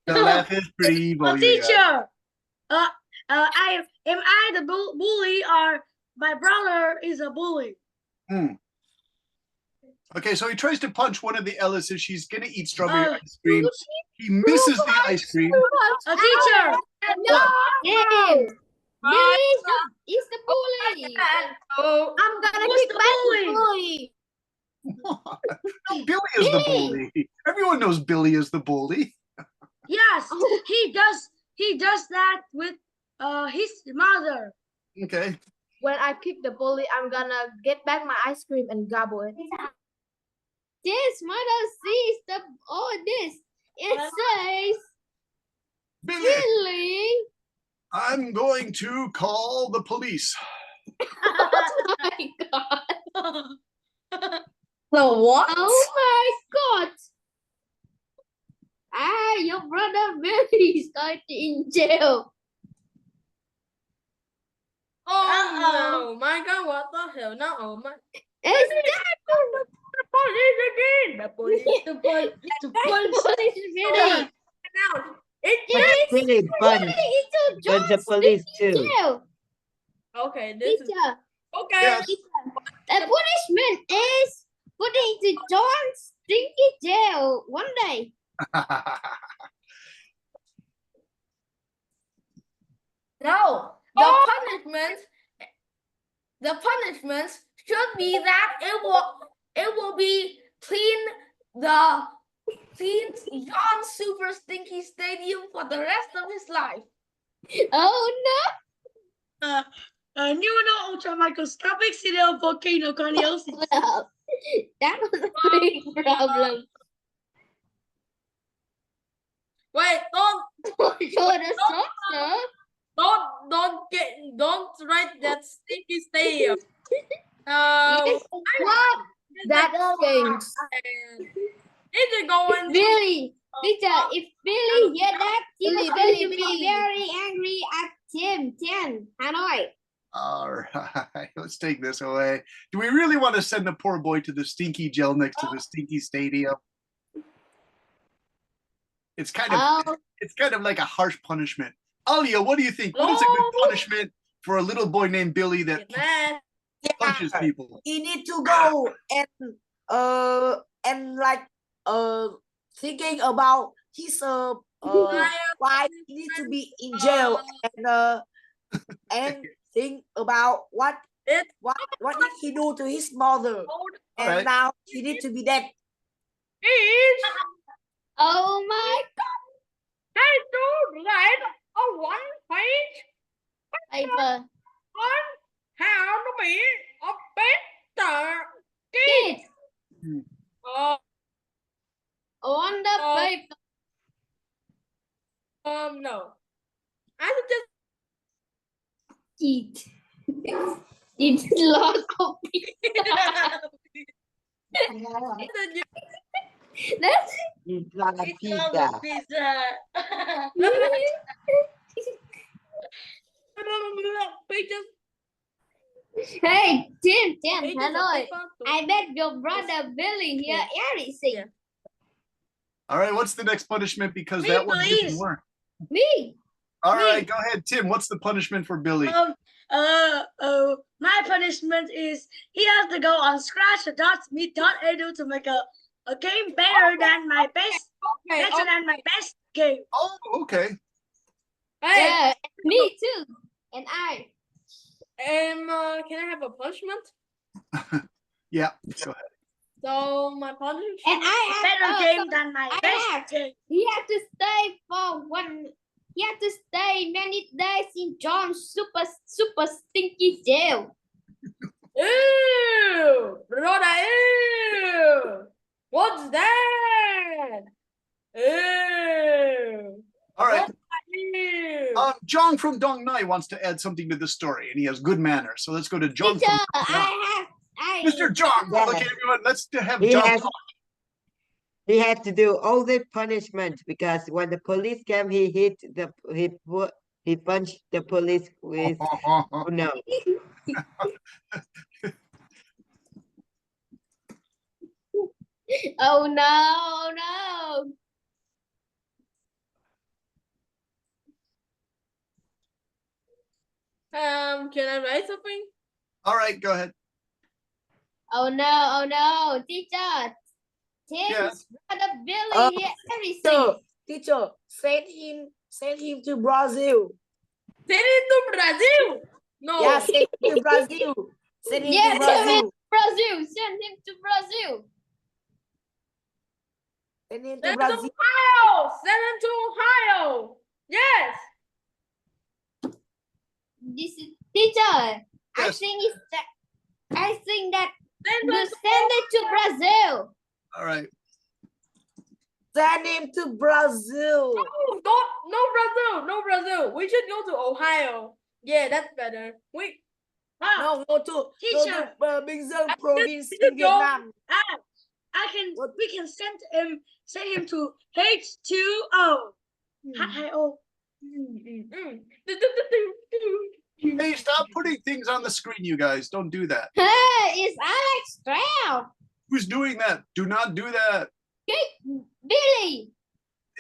The laugh is pretty evil. Oh, you guys. teacher. Am I the bully or my brother is a bully? Okay, so he tries to punch one of the Ellises. She's gonna eat strawberry ice cream. He misses the ice cream. A teacher. No. Yes. Billy is the bully. Oh, I'm gonna Who's kick the back bully? the bully. No, Billy is the bully. Everyone knows Billy is the bully. Yes, he does that with his mother. Okay. When I kick the bully, I'm gonna get back my ice cream and gobble it. This mother sees the this. It says Billy, Billy. I'm going to call the police. Oh my God. the what? Oh my God. Your brother Billy is going in jail. Oh no, my God, what the hell? No, oh my. Is that The police again. The police. The punch. police Billy? Now, It is Really fun. Billy into But the John's police too. jail. okay, this is Teacher, okay. Yes. the punishment is putting into John's stinky jail one day. No, the punishment should be that it will be clean John Super Stinky Stadium for the rest of his life. Oh Pneumocoscopic serial volcanoconiosis. no. That was a big problem. Wait, Show the structure. don't write that stinky stadium. Yes. What? That stinks. It's going Billy, teacher, if Billy hear that, he Billy, is going to Billy, be Billy. very angry at Tim, Hanoi. All right, let's take this away. Do we really want to send the poor boy to the stinky jail next to the stinky stadium? It's kind of like a harsh punishment. Alia, what do you think? What is a good punishment for a little boy named Billy that punches people? He need to go and like thinking about his why he need to be in jail and think about what did he do to his mother, and Right. now he need to be dead. Oh my God. I do write a one-page Paper. on how to be a better Kid. Uh, On the paper. no. I suggest Eat. It's lot of that you That's It's like a It's pizza. called a pizza. Pages, Hey, Tim, pages of hello. paper to- I bet your brother Billy hear everything. Yeah. All right, what's the next punishment? Because Me, that one didn't please. work. Me. All Me. right, go ahead, Tim. What's the punishment for Billy? My punishment is he has to go on scratch.me able to make a game better than my best, Okay, better than my best game. Oh, okay. hey, Yeah, me too. And I. can I have a punishment? Yeah, go ahead. So my punishment. And I have Better game than my I best have. game. He had to stay for one. He had to stay many days in John's super stinky jail. Ew, brother, ew. What's that? Ew. All right. Ew. John from Dong Nai wants to add something to the story, and he has good manners. So let's go to John. Teacher, From Dong Nai. Mr. John. Yeah. Okay, everyone, let's have He John. has, he had to do all the punishment because when the police came, he punched the police with oh no. Oh no. Can I write something? All right, go ahead. Oh no, teacher. Tim's Yes. brother Billy hear everything. Teacher, send him to Brazil. Send it to Brazil. No. Yeah, send him to Brazil. Send him Yeah, to Brazil. Send him to Brazil. Send him to Send Brazil. to Ohio. Send him to Ohio. Yes. This is teacher. Yes. I think that Send you him send it to Brazil. All right. Send him to Brazil. No Brazil. We should go to Ohio. Yeah, that's better. No, go to Teacher. Bình Dương province should in go. Vietnam. We can send him to H2O. H2O. Hey, stop putting things on the screen, you guys. Don't do that. Hey, it's Alex Stroud. Who's doing that? Do not do that. Billy.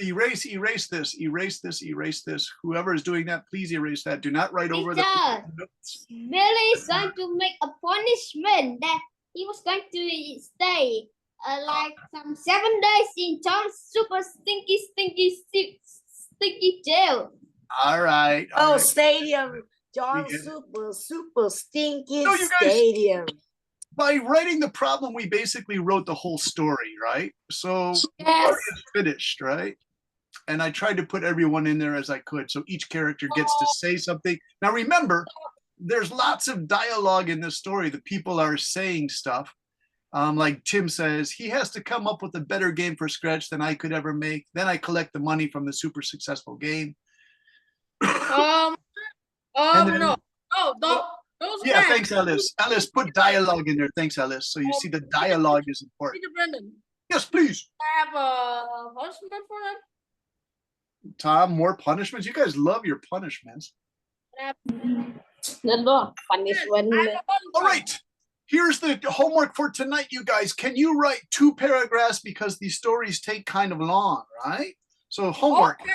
Erase this. Whoever is doing that, please erase that. Do not write over the Teacher. notes. Billy is going to make a punishment that he was going to stay like some 7 days in John's super stinky jail. All right. all Oh, right. stadium. John We get it. super stinky No, you guys- stadium. By writing the problem, we basically wrote the whole story, right? So the Yes. story is finished, right? And I tried to put everyone in there as I could. So each character gets to say something. Now remember, there's lots of dialogue in this story. The people are saying stuff. Like Tim says, he has to come up with a better game for Scratch than I could ever make. Then I collect the money from the super successful game. No. Don't Yeah, scratch. thanks, Alice. Alice, put dialogue in there. Thanks, Alice. So you see the dialogue is important. Peter Brendan, Yes, please. I have a punishment for him. Tom, more punishments? You guys love your punishments. Punishment. I have a punishment. All right. Here's the homework for tonight, you guys. Can you write 2 paragraphs because these stories take kind of long, right? So homework, Okay.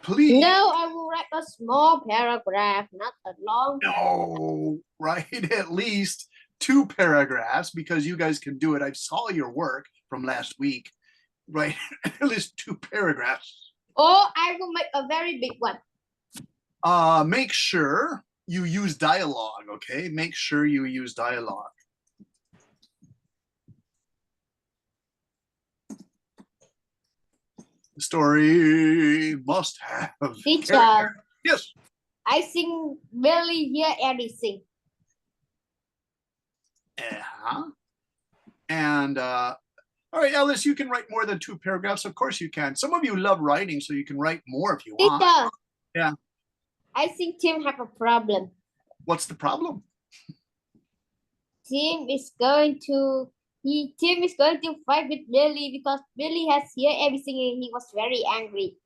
please. No, I will write a small paragraph, not a long. No, write at least 2 paragraphs because you guys can do it. I saw your work from last week. Write at least 2 paragraphs. Or I will make a very big one. Make sure you use dialogue, okay? Make sure you use dialogue. The story must have Teacher, character. Yes. I think Billy hear everything. Uh-huh. And all right, Alice, you can write more than 2 paragraphs. Of course you can. Some of you love writing, so you can write more if you want. Teacher. Yeah. I think Tim have a problem. What's the problem? Tim is going to Tim is going to fight with Billy because Billy has heard everything and he was very angry.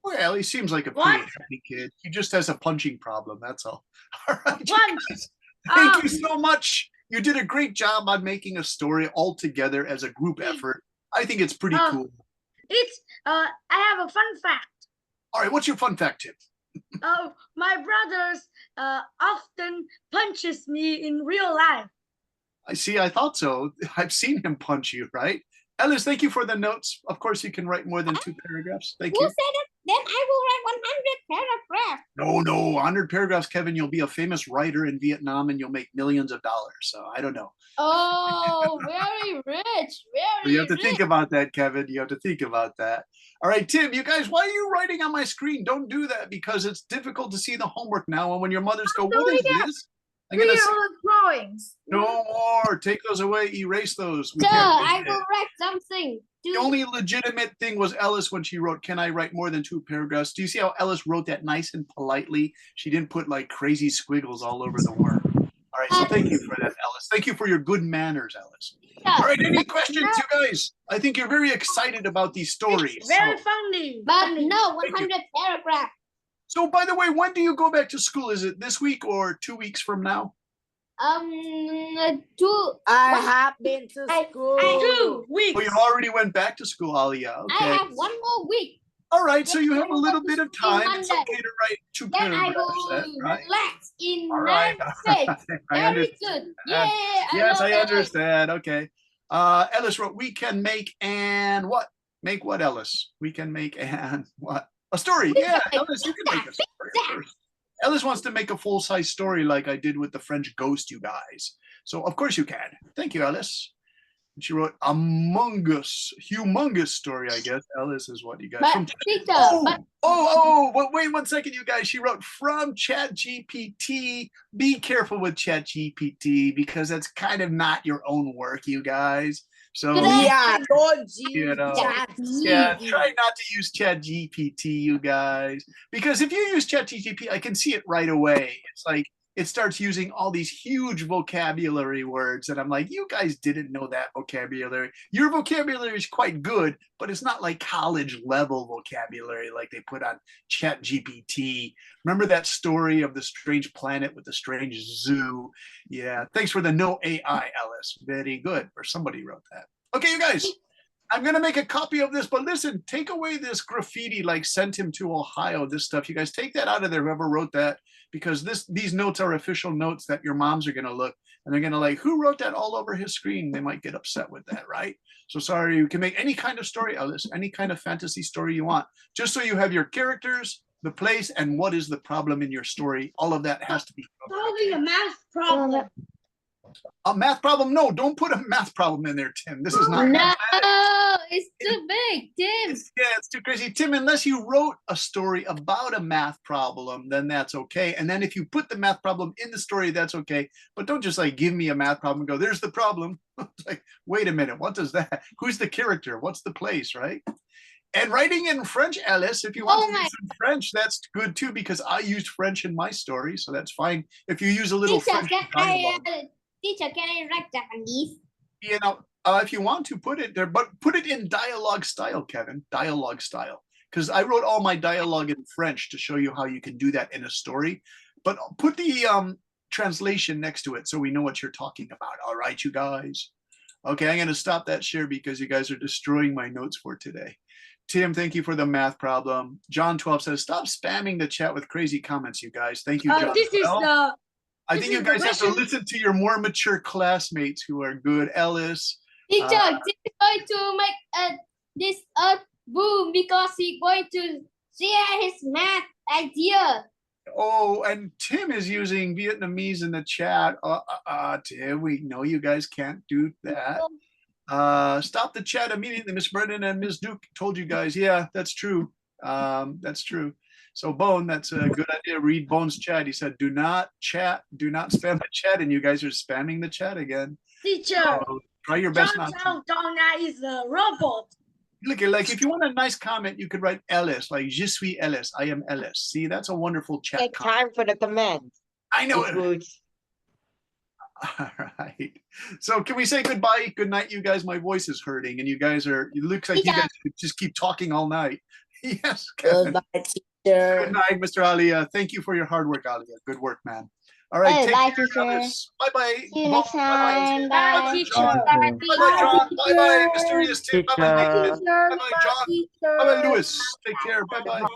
Well, he seems like a What? pretty happy kid. He just has a punching problem. That's all. All right, you Punch. guys. Thank you so much. You did a great job on making a story all together as a group effort. I think it's pretty cool. It's I have a fun fact. All right, what's your fun fact, Tim? My brothers often punches me in real life. I see. I thought so. I've seen him punch you, right? Ellis, thank you for the notes. Of course, you can write more than 2 paragraphs. Thank Who you. said it? Then I will write 100 paragraphs. No, 100 paragraphs, Kevin. You'll be a famous writer in Vietnam and you'll make millions of dollars. So I don't know. Oh, very rich. Very You have to think about that, Kevin. You have to think about that. All right, Tim, you guys, why are you writing on my screen? Don't do that because it's difficult to see the homework now. And when your mothers go, what is this? I'm gonna say, drawings. no more. Take those away. Erase those. We Sir, can't I read will it. write something. The only legitimate thing was Ellis when she wrote, can I write more than 2 paragraphs? Do you see how Ellis wrote that nice and politely? She didn't put like crazy squiggles all over the word. All right, so thank you for that, Ellis. Thank you for your good manners, Ellis. All right, any questions, you guys? I think you're very excited about these stories. It's very funny. But no, 100 paragraphs. So, by the way, when do you go back to school? Is it this week or 2 weeks from now? 2. I have been to school. 2 weeks. Oh, you already went back to school, Alia. Okay. I have 1 more week. All right, so you have a little bit of time. Monday. It's okay to write 2 Then I paragraphs, will right? relax in All right. 9 states. I Very understand. good. Yeah. Yes, love I it. understand. Okay. Ellis wrote, we can make and what? Make what, Ellis? We can make and what? A story. Yeah, Ellis, you can make a story first. Ellis wants to make a full-size story like I did with the French ghost, you guys. So, of course you can. Thank you, Ellis. And she wrote, humongous story, I guess. Ellis is what you guys. But, From Peter, wait 1 second, you guys. She wrote from ChatGPT. Be careful with ChatGPT because that's kind of not your own work, you guys. So Yeah, don't you use know, that. yeah, try not to use ChatGPT, you guys, because if you use ChatGPT, I can see it right away. It's like it starts using all these huge vocabulary words, and I'm like, you guys didn't know that vocabulary. Your vocabulary is quite good, but it's not like college level vocabulary like they put on ChatGPT. Remember that story of the strange planet with the strange zoo? Yeah, thanks for the no AI, Ellis. Very good. Or somebody wrote that. Okay, you guys, I'm going to make a copy of this, but listen, take away this graffiti, like sent him to Ohio, this stuff. You guys take that out of there, whoever wrote that, because these notes are official notes that your moms are going to look, and they're going to like, who wrote that all over his screen? They might get upset with that, right? So sorry, you can make any kind of story, Ellis, any kind of fantasy story you want, just so you have your characters, the place, and what is the problem in your story. All of that has to be covered. Solving a math problem. A math problem? No, don't put a math problem in there, Tim. This is not no, it's too big, Tim. Yeah, it's too crazy. Tim, unless you wrote a story about a math problem, then that's okay. And then if you put the math problem in the story, that's okay. But don't just like give me a math problem and go, there's the problem. It's like, wait a minute, what does that? Who's the character? What's the place, right? And writing in French, Alice, if you want to use some French, that's good too, because I used French in my story, so that's fine. If you use a little French dialogue. Teacher, can I write Japanese? You know, if you want to put it there, but put it in dialogue style, Kevin, dialogue style. Because I wrote all my dialogue in French to show you how you can do that in a story. But put the translation next to it so we know what you're talking about. All right, you guys. Okay, I'm going to stop that share because you guys are destroying my notes for today. Tim, thank you for the math problem. John 12 says, stop spamming the chat with crazy comments, you guys. Thank you, John. This is the I think you guys have to listen to your more mature classmates who are good. Ellis. Teacher, this is going to make this boom because he's going to share his math idea. Oh, and Tim is using Vietnamese in the chat. Tim, we know you guys can't do that. Stop the chat immediately. Miss Brennan and Miss Duke told you guys. Yeah, that's true. That's true. So Bone, that's a good idea. Read Bone's chat. He said, do not chat, do not spam the chat. And you guys are spamming the chat again. Teacher, so try your best not to. Donna is a robot. Look, like if you want a nice comment, you could write Ellis, like Je suis Ellis. I am Ellis. See, that's a wonderful chat Take comment. time for the command. I know it. All right. So can we say goodbye? Good night, you guys. My voice is hurting, and you guys are. It looks like you guys could just keep talking all night. Yes, Kevin. Goodbye, teacher. Good night, Mr. Alia. Thank you for your hard work, Alia. Good work, man. All right. Oh, Take bye, care, teacher. others. Bye bye. See you next time. Bye Bye. bye, John. Bye, Bye bye, John. Bye bye, Mysterious Tim. Bye bye, Teacher. Nathan. Bye bye, John. Bye bye, Lewis. Take care. Bye bye.